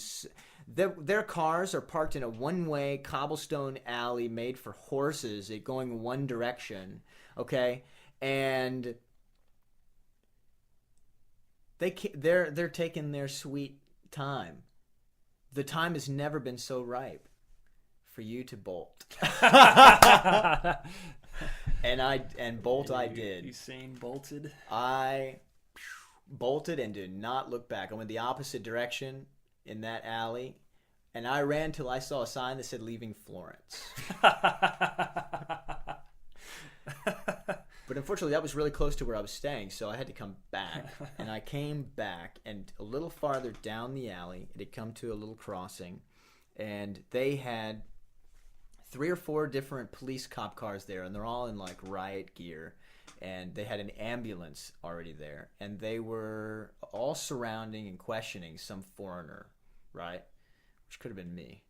Their cars are parked in a one-way cobblestone alley made for horses, going one direction, okay? And they're taking their sweet time. The time has never been so ripe for you to bolt. And bolt I did. Usain bolted? I bolted and did not look back. I went the opposite direction in that alley, and I ran till I saw a sign that said "Leaving Florence." But unfortunately, that was really close to where I was staying, so I had to come back. And I came back, and a little farther down the alley, it had come to a little crossing, and they had 3 or 4 different police cop cars there, and they're all in like riot gear. And they had an ambulance already there, and they were all surrounding and questioning some foreigner, right? Which could have been me.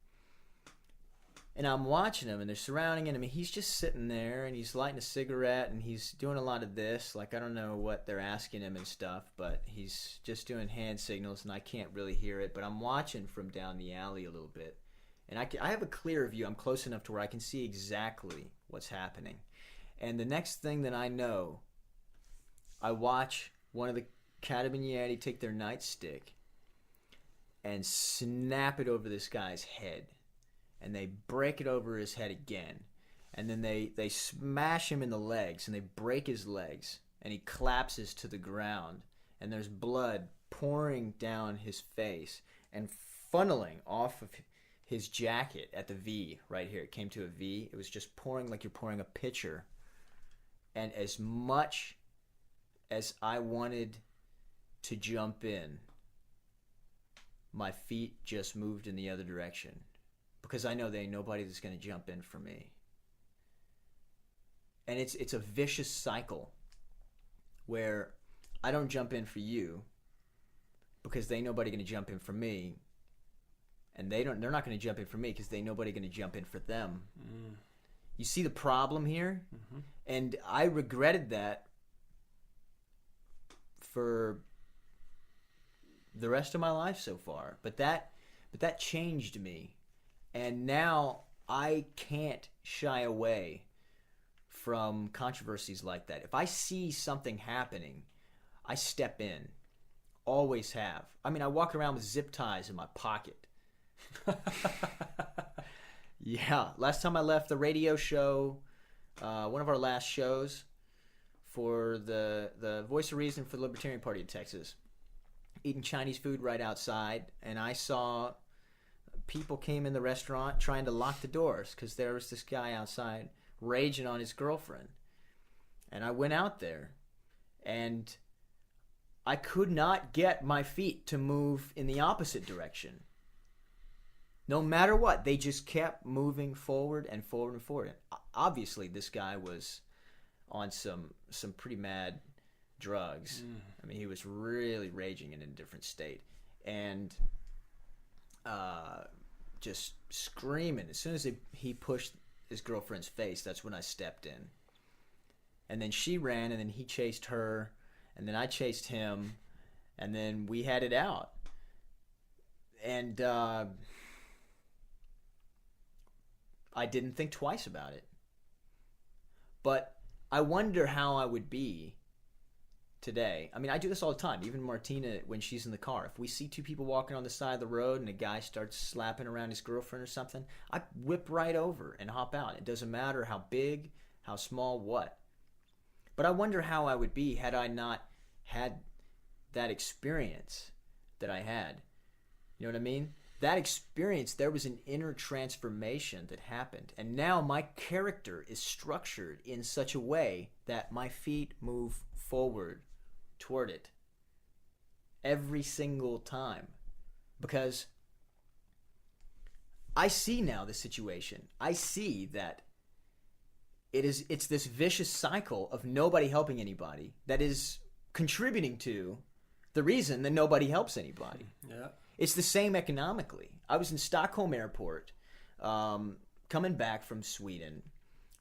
And I'm watching him, and they're surrounding him. I mean, he's just sitting there, and he's lighting a cigarette, and he's doing a lot of this. Like, I don't know what they're asking him and stuff, but he's just doing hand signals, and I can't really hear it. But I'm watching from down the alley a little bit, and I have a clear view. I'm close enough to where I can see exactly what's happening. And the next thing that I know, I watch one of the carabinieri take their nightstick and snap it over this guy's head. And they break it over his head again. And then they smash him in the legs, and they break his legs. And he collapses to the ground. And there's blood pouring down his face and funneling off of his jacket at the V right here. It came to a V. It was just pouring like you're pouring a pitcher. And as much as I wanted to jump in, my feet just moved in the other direction. Because I know there ain't nobody that's going to jump in for me. And it's a vicious cycle where I don't jump in for you because there ain't nobody going to jump in for me. And they're not going to jump in for me because there ain't nobody going to jump in for them. Mm. You see the problem here? Mm-hmm. And I regretted that for the rest of my life so far. But that changed me. And now I can't shy away from controversies like that. If I see something happening, I step in. Always have. I mean, I walk around with zip ties in my pocket. Yeah, last time I left the radio show, one of our last shows for the Voice of Reason for the Libertarian Party of Texas, eating Chinese food right outside, and I saw people came in the restaurant trying to lock the doors because there was this guy outside raging on his girlfriend. And I went out there, and I could not get my feet to move in the opposite direction. No matter what, they just kept moving forward and forward and forward. Obviously, this guy was on some pretty mad drugs. I mean, he was really raging in a different state. And just screaming. As soon as he pushed his girlfriend's face, that's when I stepped in. And then she ran, and then he chased her, and then I chased him, and then we had it out. And I didn't think twice about it. But I wonder how I would be today. I mean, I do this all the time. Even Martina, when she's in the car, if we see two people walking on the side of the road and a guy starts slapping around his girlfriend or something, I whip right over and hop out. It doesn't matter how big, how small, what. But I wonder how I would be had I not had that experience that I had. You know what I mean? That experience, there was an inner transformation that happened. And now my character is structured in such a way that my feet move forward toward it every single time. Because I see now the situation. I see that it's this vicious cycle of nobody helping anybody that is contributing to the reason that nobody helps anybody. Yeah. It's the same economically. I was in Stockholm Airport, coming back from Sweden,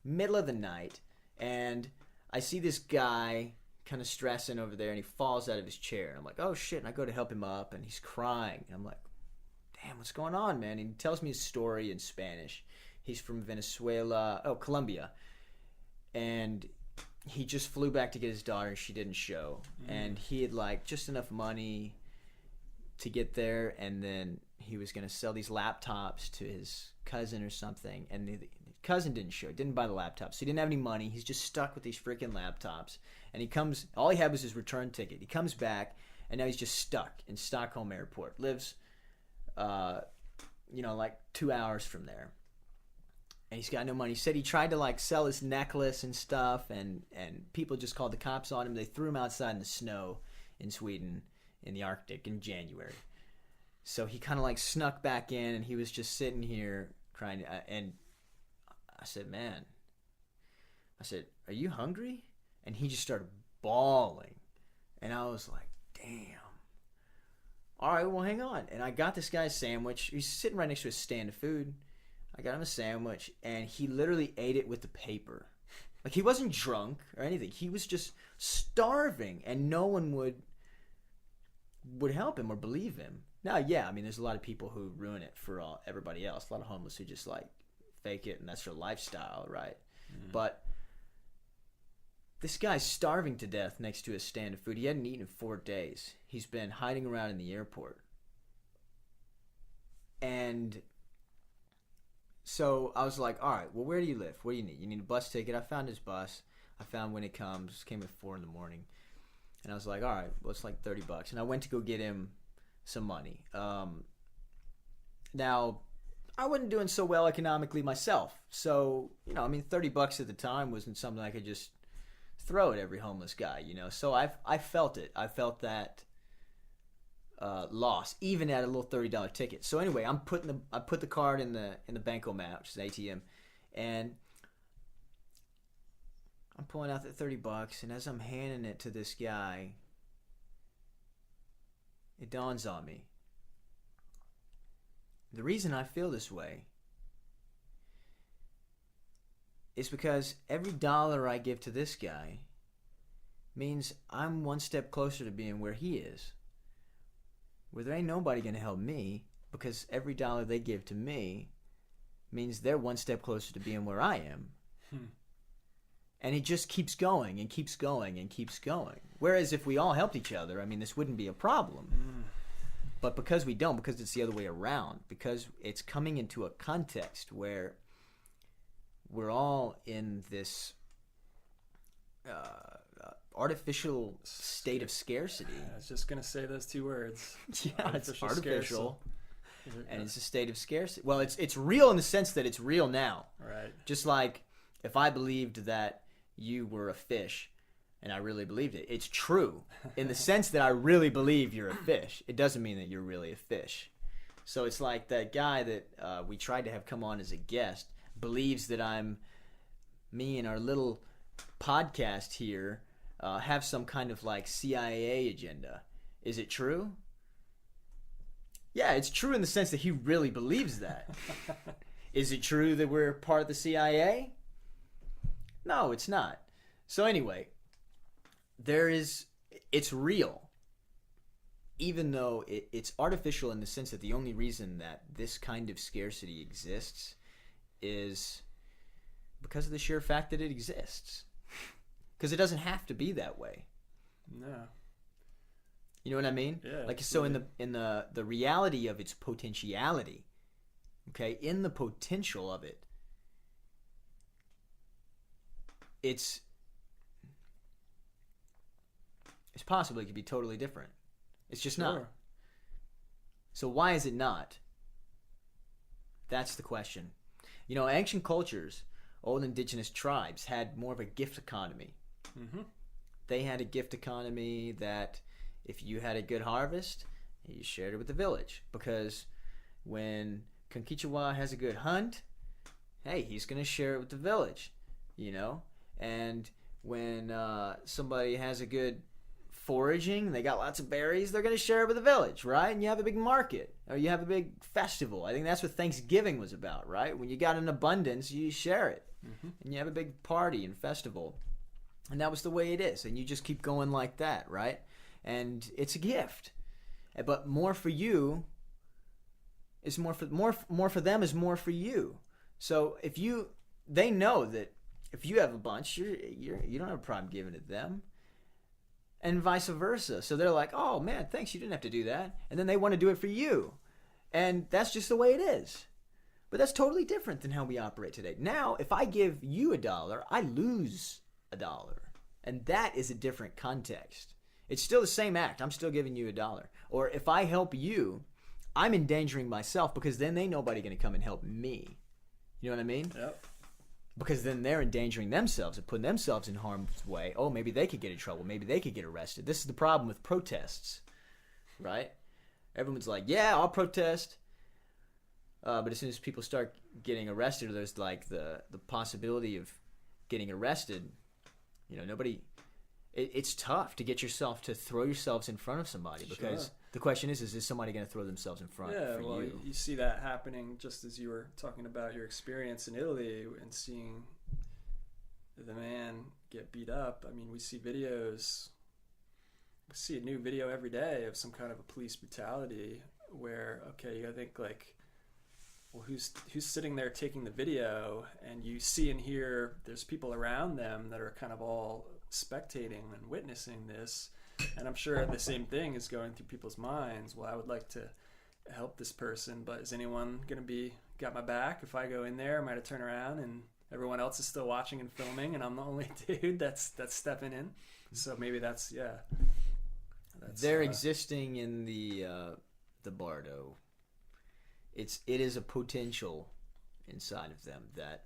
middle of the night, and I see this guy kind of stressing over there, and he falls out of his chair. I'm like, oh shit, and I go to help him up, and he's crying. And I'm like, damn, what's going on, man? And he tells me his story in Spanish. He's from Colombia. And he just flew back to get his daughter, and she didn't show. And he had like just enough money to get there, and then he was going to sell these laptops to his cousin or something, and the cousin didn't show, didn't buy the laptops, so he didn't have any money. He's just stuck with these freaking laptops, and he comes, all he had was his return ticket. He comes back, and now he's just stuck in Stockholm Airport, lives like 2 hours from there, and he's got no money. He said he tried to like sell his necklace and stuff, and people just called the cops on him. They threw him outside in the snow in Sweden in the Arctic in January. So he kind of like snuck back in, and he was just sitting here crying. And I said, man, are you hungry? And he just started bawling. And I was like, damn. All right, well, hang on. And I got this guy a sandwich. He's sitting right next to a stand of food. I got him a sandwich, and he literally ate it with the paper. Like, he wasn't drunk or anything. He was just starving, and no one would help him or believe him. Now, yeah, I mean, there's a lot of people who ruin it for everybody else. A lot of homeless who just like fake it, and that's their lifestyle, right? But this guy's starving to death next to a stand of food. He hadn't eaten in 4 days. He's been hiding around in the airport. And so I was like, all right, well, where do you live? What do you need? You need a bus ticket. I found his bus. I found when it comes. Came at 4 a.m. And I was like, all right, well, it's like $30. And I went to go get him some money. Now, I wasn't doing so well economically myself. So, $30 at the time wasn't something I could just throw at every homeless guy, So I felt it. I felt that loss, even at a little $30 ticket. So anyway, I put the card in the bankomat, which is an ATM, and I'm pulling out the $30, and as I'm handing it to this guy, it dawns on me. The reason I feel this way is because every dollar I give to this guy means I'm one step closer to being where he is. Where there ain't nobody going to help me, because every dollar they give to me means they're one step closer to being where I am. And it just keeps going and keeps going and keeps going. Whereas if we all helped each other, I mean, this wouldn't be a problem. But because we don't, because it's the other way around, because it's coming into a context where we're all in this artificial state of scarcity. I was just gonna say those two words. Yeah, it's artificial, and Yeah. it's a state of scarcity. Well, it's real in the sense that it's real now. Right. Just like if I believed that you were a fish, and I really believed it, it's true in the sense that I really believe you're a fish. It doesn't mean that you're really a fish. So it's like that guy that we tried to have come on as a guest believes that me and our little podcast here have some kind of like CIA agenda. Is it true? Yeah, it's true in the sense that he really believes that. Is it true that we're part of the CIA? No, it's not. So anyway, it's real. Even though it's artificial in the sense that the only reason that this kind of scarcity exists is because of the sheer fact that it exists. Because it doesn't have to be that way. No. You know what I mean? Yeah. Like, so in the reality of its potentiality, okay, in the potential of it, it's possible it could be totally different. It's just not. So why is it not? That's the question. You know, ancient cultures, old indigenous tribes had more of a gift economy. Mm-hmm. They had a gift economy that if you had a good harvest, you shared it with the village. Because when Conquichua has a good hunt, hey, he's going to share it with the village, you know? And when somebody has a good foraging, they got lots of berries, they're going to share it with the village, right? And you have a big market, or you have a big festival. I think that's what Thanksgiving was about, right? When you got an abundance, you share it. Mm-hmm. And you have a big party and festival. And that was the way it is. And you just keep going like that, right? And it's a gift. But more for you is more for them is more for you. So they know that if you have a bunch, you don't have a problem giving it to them. And vice versa. So they're like, oh man, thanks, you didn't have to do that. And then they want to do it for you. And that's just the way it is. But that's totally different than how we operate today. Now, if I give you $1, I lose $1. And that is a different context. It's still the same act. I'm still giving you $1. Or if I help you, I'm endangering myself because then ain't nobody going to come and help me. You know what I mean? Yep. Because then they're endangering themselves and putting themselves in harm's way. Oh, maybe they could get in trouble. Maybe they could get arrested. This is the problem with protests, right? Everyone's like, yeah, I'll protest. But as soon as people start getting arrested, or there's like the possibility of getting arrested, you know, it's tough to get yourself to throw yourselves in front of somebody because the question is somebody going to throw themselves in front for you? You see that happening just as you were talking about your experience in Italy and seeing the man get beat up. I mean, we see videos, we see a new video every day of some kind of a police brutality where, okay, you gotta think like, well, who's sitting there taking the video, and you see and hear there's people around them that are kind of all spectating and witnessing this, and I'm sure the same thing is going through people's minds. Well, I would like to help this person, but is anyone gonna got my back if I go in there? Am I to turn around and everyone else is still watching and filming, and I'm the only dude that's stepping in? So maybe that's they're existing in the Bardo. It is a potential inside of them that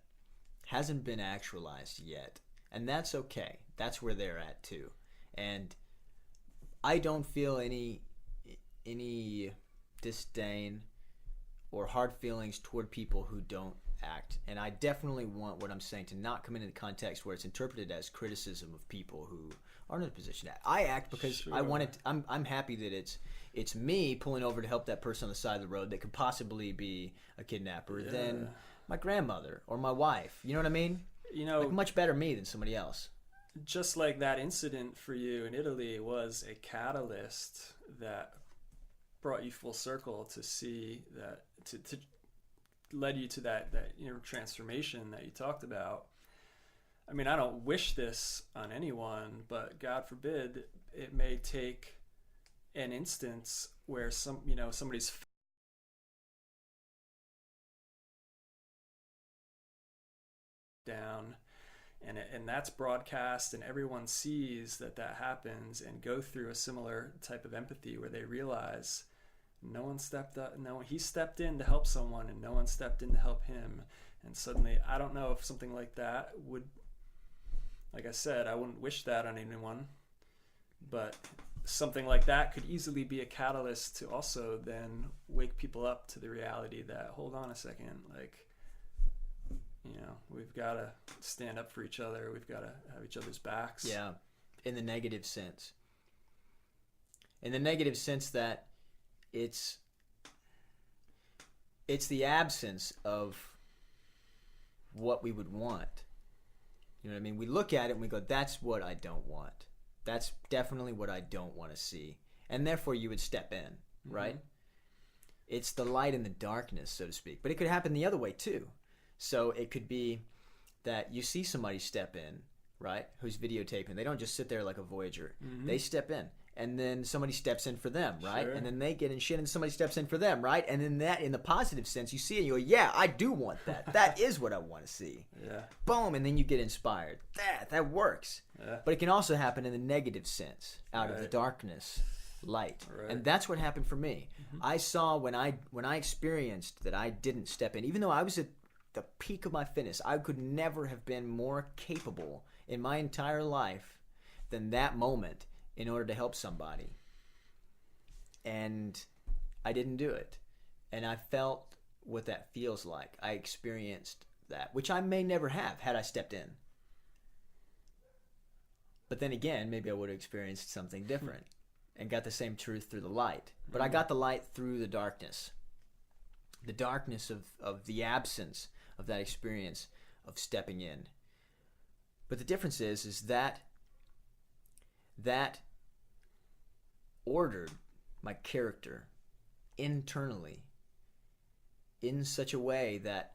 hasn't been actualized yet, and that's okay. That's where they're at too, and I don't feel any disdain or hard feelings toward people who don't act, and I definitely want what I'm saying to not come into the context where it's interpreted as criticism of people who aren't in a position to act. I act because I want it. I'm happy that it's me pulling over to help that person on the side of the road that could possibly be a kidnapper than my grandmother or my wife. You know what I mean? You know, like much better me than somebody else. Just like that incident for you in Italy was a catalyst that brought you full circle to see that to led you to that transformation that you talked about. I mean, I don't wish this on anyone, but God forbid it may take an instance where somebody's down and that's broadcast, and everyone sees that happens and go through a similar type of empathy where they realize no one stepped up, he stepped in to help someone and no one stepped in to help him. And suddenly, I don't know if something like that would, like I said, I wouldn't wish that on anyone, but something like that could easily be a catalyst to also then wake people up to the reality that, hold on a second, like, we've got to stand up for each other. We've got to have each other's backs. Yeah, in the negative sense. In the negative sense that it's the absence of what we would want. You know what I mean? We look at it and we go, that's what I don't want. That's definitely what I don't want to see. And therefore you would step in, right? Mm-hmm. It's the light and the darkness, so to speak. But it could happen the other way too. So it could be that you see somebody step in, right, who's videotaping. They don't just sit there like a Voyager. Mm-hmm. They step in. And then somebody steps in for them, right? Sure. And then they get in shit and somebody steps in for them, right? And then that, in the positive sense, you see it and you go, yeah, I do want that. That is what I want to see. Yeah. Boom, and then you get inspired. That works. Yeah. But it can also happen in the negative sense, out of the darkness, light. Right. And that's what happened for me. Mm-hmm. I saw when I experienced that I didn't step in, even though I was at the peak of my fitness, I could never have been more capable in my entire life than that moment in order to help somebody. And I didn't do it. And I felt what that feels like. I experienced that, which I may never have had I stepped in. But then again, maybe I would have experienced something different and got the same truth through the light. But I got the light through the darkness. The darkness of the absence of that experience of stepping in. But the difference is that ordered my character internally in such a way that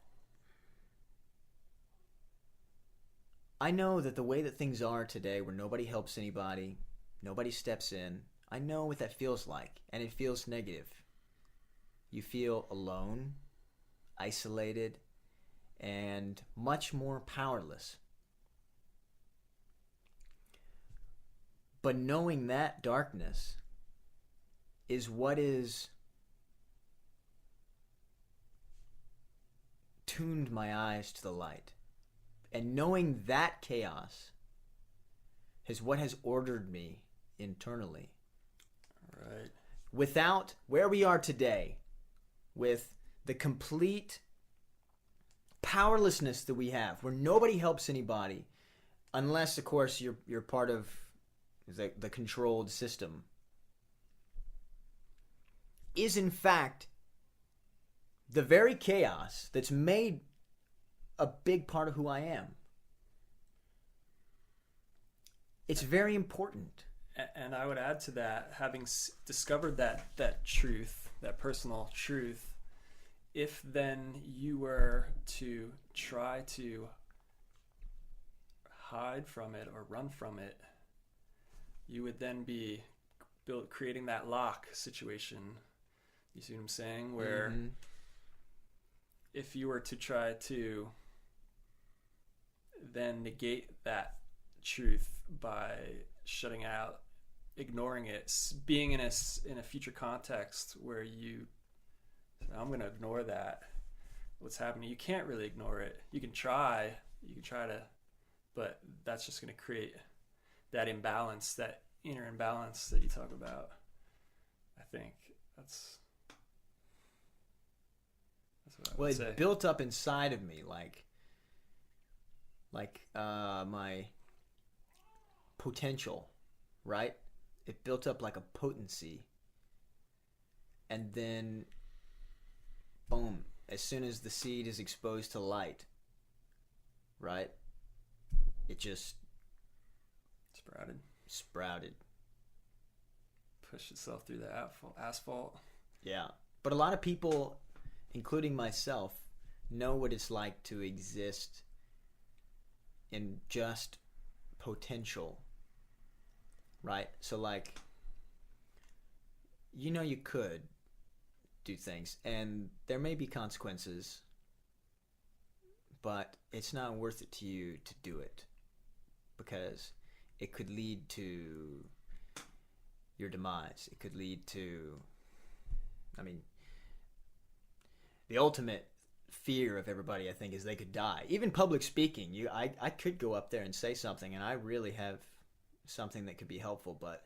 I know that the way that things are today, where nobody helps anybody, nobody steps in, I know what that feels like, and it feels negative. You feel alone, isolated, and much more powerless. But knowing that darkness is what is tuned my eyes to the light. And knowing that chaos is what has ordered me internally. Right. Without where we are today, with the complete powerlessness that we have, where nobody helps anybody, unless, of course, you're part of the controlled system, is in fact the very chaos that's made a big part of who I am. It's very important. And I would add to that, having discovered that truth, that personal truth, if then you were to try to hide from it or run from it, you would then be creating that lock situation. You see what I'm saying? Where if you were to try to then negate that truth by shutting out, ignoring it, being in a future context where I'm going to ignore that, what's happening, you can't really ignore it. You can try to, but that's just going to create that imbalance, that inner imbalance that you talk about. I think that's what I would say. It built up inside of me like my potential, right? It built up like a potency, and then boom, as soon as the seed is exposed to light, right, it just sprouted, pushed itself through the asphalt. Yeah. But a lot of people, including myself, know what it's like to exist in just potential, right? So like, you could do things and there may be consequences, but it's not worth it to you to do it. because it could lead to your demise. It could lead to, I mean, the ultimate fear of everybody, I think, is they could die. Even public speaking, I could go up there and say something, and I really have something that could be helpful, but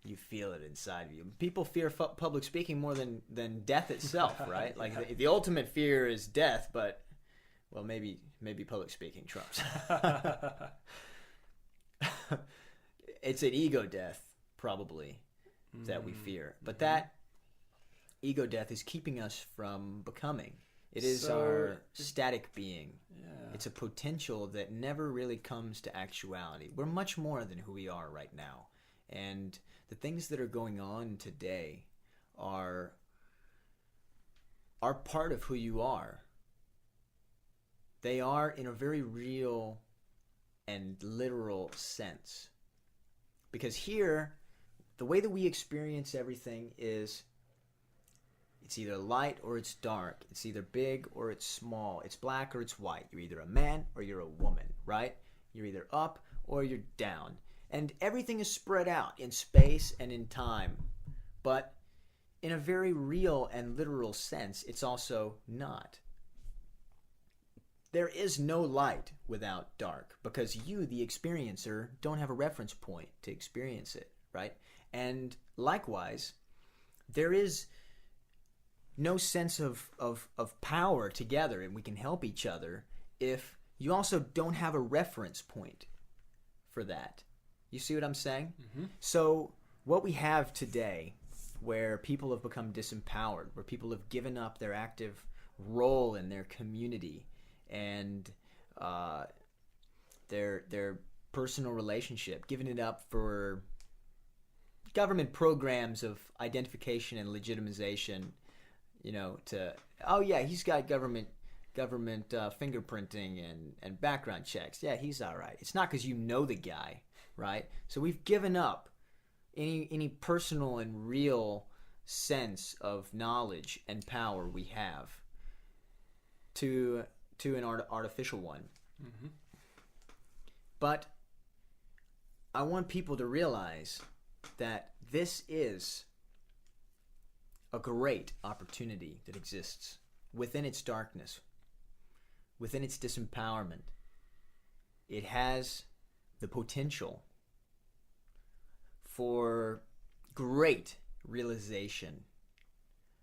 you feel it inside of you. People fear public speaking more than death itself, right? Like Yeah. the ultimate fear is death, but well, maybe public speaking trumps. It's an ego death, probably, that we fear. But that ego death is keeping us from becoming. It is our static being. Yeah. It's a potential that never really comes to actuality. We're much more than who we are right now. And the things that are going on today are part of who you are. They are in a very real and literal sense. Because here, the way that we experience everything is it's either light or it's dark. It's either big or it's small. It's black or it's white. You're either a man or you're a woman, right? You're either up or you're down. And everything is spread out in space and in time. But in a very real and literal sense, it's also not. There is no light without dark because you, the experiencer, don't have a reference point to experience it, right? And likewise, there is no sense of power together, and we can help each other if you also don't have a reference point for that. You see what I'm saying? Mm-hmm. So what we have today, where people have become disempowered, where people have given up their active role in their community and their personal relationship, giving it up for government programs of identification and legitimization, to, oh yeah, he's got government fingerprinting and background checks. Yeah, he's all right. It's not because you know the guy, right? So we've given up any personal and real sense of knowledge and power we have to an artificial one. Mm-hmm. But I want people to realize that this is a great opportunity that exists within its darkness, within its disempowerment. It has the potential for great realization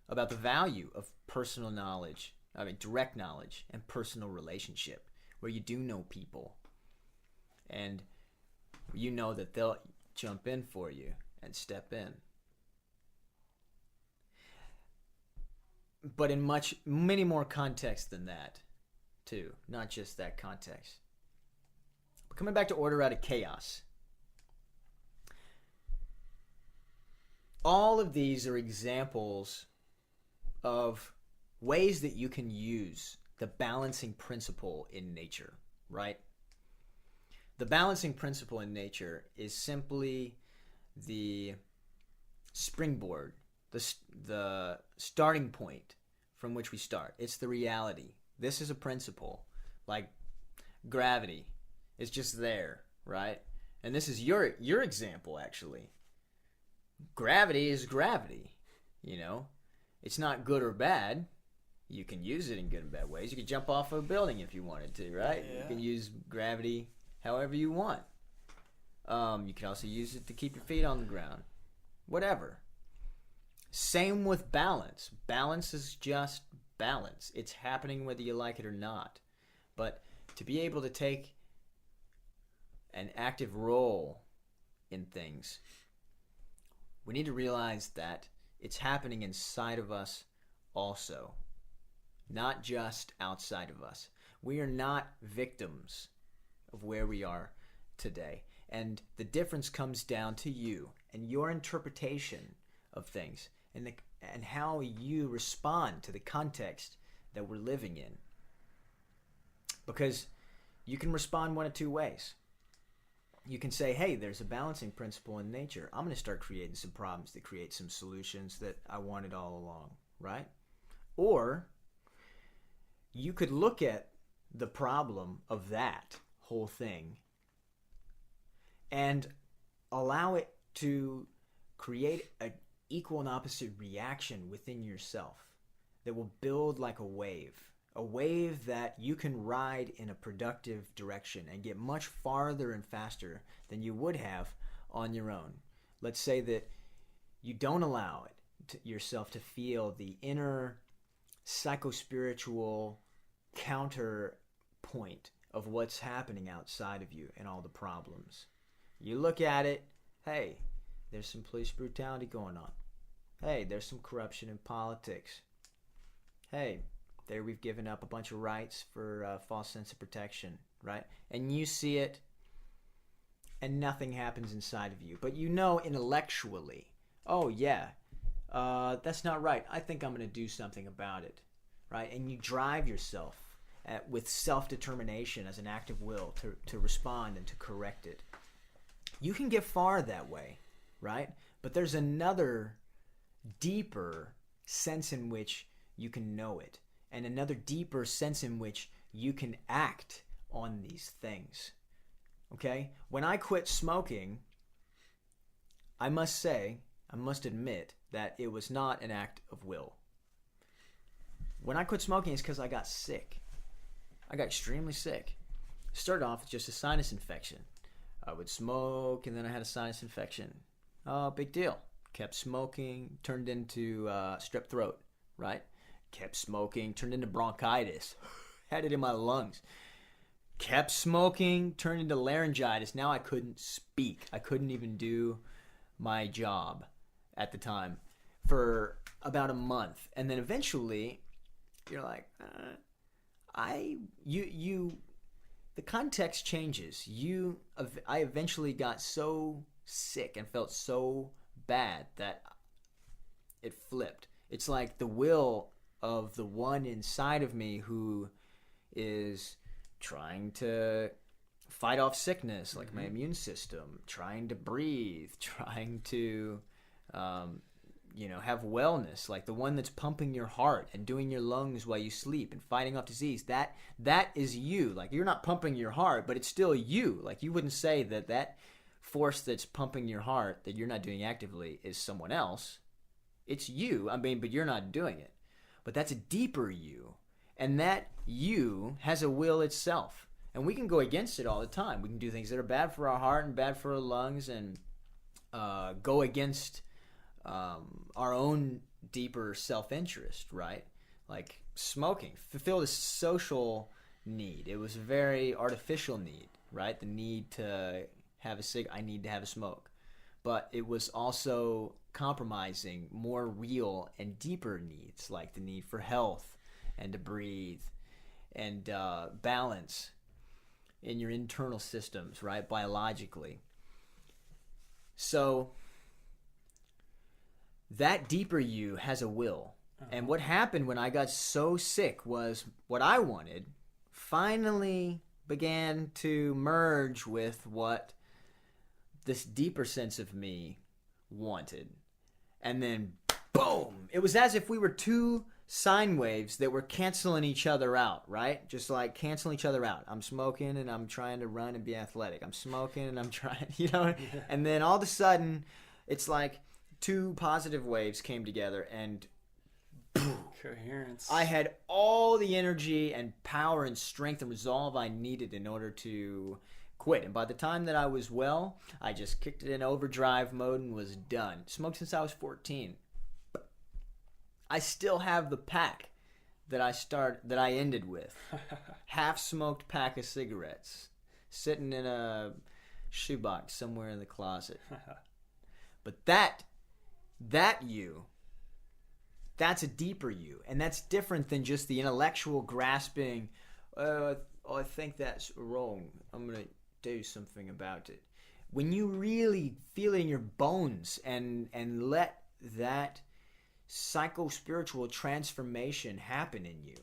about the value of personal knowledge, direct knowledge and personal relationship, where you do know people and you know that they'll jump in for you and step in. But in many more contexts than that, too. Not just that context. But coming back to order out of chaos. All of these are examples of ways that you can use the balancing principle in nature, right? The balancing principle in nature is simply the springboard, the starting point from which we start. It's the reality. This is a principle. Like gravity is just there, right? And this is your example, actually. Gravity is gravity, It's not good or bad. You can use it in good and bad ways. You could jump off a building if you wanted to, right? Yeah. You can use gravity however you want. You can also use it to keep your feet on the ground. Whatever. Same with balance. Balance is just balance. It's happening whether you like it or not. But to be able to take an active role in things, we need to realize that it's happening inside of us also, not just outside of us. We are not victims of where we are today. And the difference comes down to you and your interpretation of things and how you respond to the context that we're living in. Because you can respond one of two ways. You can say, hey, there's a balancing principle in nature. I'm going to start creating some problems that create some solutions that I wanted all along, right? Or you could look at the problem of that whole thing and allow it to create an equal and opposite reaction within yourself that will build like a wave that you can ride in a productive direction and get much farther and faster than you would have on your own. Let's say that you don't allow yourself to feel the inner psychospiritual counterpoint of what's happening outside of you and all the problems. You look at it, hey, there's some police brutality going on. Hey, there's some corruption in politics. Hey, there we've given up a bunch of rights for a false sense of protection, right? And you see it, and nothing happens inside of you. But you know intellectually, oh yeah, that's not right. I think I'm going to do something about it, right? And you drive yourself with self-determination as an act of will to respond and to correct it. You can get far that way, right? But there's another deeper sense in which you can know it, and another deeper sense in which you can act on these things. Okay? When I quit smoking, I must admit that it was not an act of will. When I quit smoking, it's because I got sick. I got extremely sick. Started off with just a sinus infection. I would smoke, and then I had a sinus infection. Oh, big deal. Kept smoking, turned into strep throat, right? Kept smoking, turned into bronchitis. Had it in my lungs. Kept smoking, turned into laryngitis. Now I couldn't speak. I couldn't even do my job at the time for about a month. And then eventually, you're like, the context changes. I eventually got so sick and felt so bad that it flipped. It's like the will of the one inside of me who is trying to fight off sickness, like my immune system, trying to breathe, trying to have wellness, like the one that's pumping your heart and doing your lungs while you sleep and fighting off disease. That is you. Like, you're not pumping your heart, but it's still you. Like, you wouldn't say that force that's pumping your heart that you're not doing actively is someone else. It's you. I mean, but you're not doing it. But that's a deeper you. And that you has a will itself. And we can go against it all the time. We can do things that are bad for our heart and bad for our lungs and go against our own deeper self-interest, right? Like smoking. Fulfilled a social need. It was a very artificial need, right? The need to have a cig. I need to have a smoke. But it was also compromising more real and deeper needs, like the need for health and to breathe and balance in your internal systems, right? Biologically. So that deeper you has a will. And what happened when I got so sick was what I wanted finally began to merge with what this deeper sense of me wanted. And then, boom! It was as if we were two sine waves that were canceling each other out, right? Just like canceling each other out. I'm smoking and I'm trying to run and be athletic. I'm smoking and I'm trying, And then all of a sudden, it's like two positive waves came together and boom, coherence. I had all the energy and power and strength and resolve I needed in order to quit. And by the time that I was well, I just kicked it in overdrive mode and was done. Smoked since I was 14. I still have the pack that I ended with. Half-smoked pack of cigarettes sitting in a shoebox somewhere in the closet. But that you, that's a deeper you. And that's different than just the intellectual grasping, I think that's wrong. I'm going to do something about it. When you really feel it in your bones and let that psycho-spiritual transformation happen in you,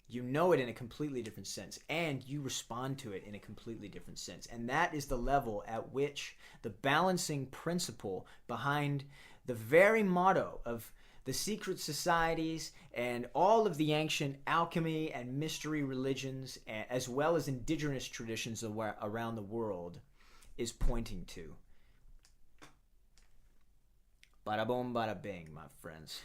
you know it in a completely different sense, and you respond to it in a completely different sense. And that is the level at which the balancing principle behind the very motto of the secret societies and all of the ancient alchemy and mystery religions, as well as indigenous traditions around the world, is pointing to. Bada boom, bada bing, my friends.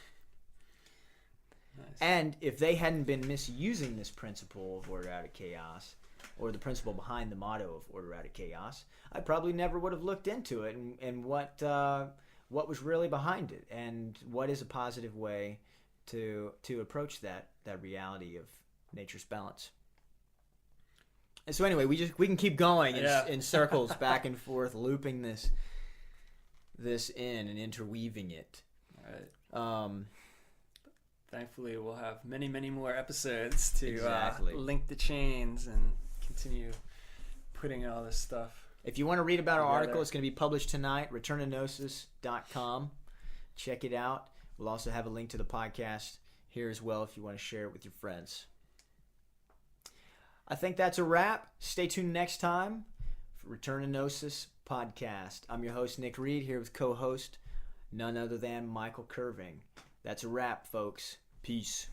Nice. And if they hadn't been misusing this principle of order out of chaos, or the principle behind the motto of order out of chaos, I probably never would have looked into it and what was really behind it, and what is a positive way to approach that reality of nature's balance. And so anyway, we can keep going in circles back and forth, looping this in and interweaving it. All right. Thankfully, we'll have many, many more episodes to link the chains and continue putting all this stuff. If you want to read about our article, it's going to be published tonight, returnognosis.com. Check it out. We'll also have a link to the podcast here as well if you want to share it with your friends. I think that's a wrap. Stay tuned next time for Return to Gnosis podcast. I'm your host, Nick Reed, here with co-host none other than Michael Curving. That's a wrap, folks. Peace.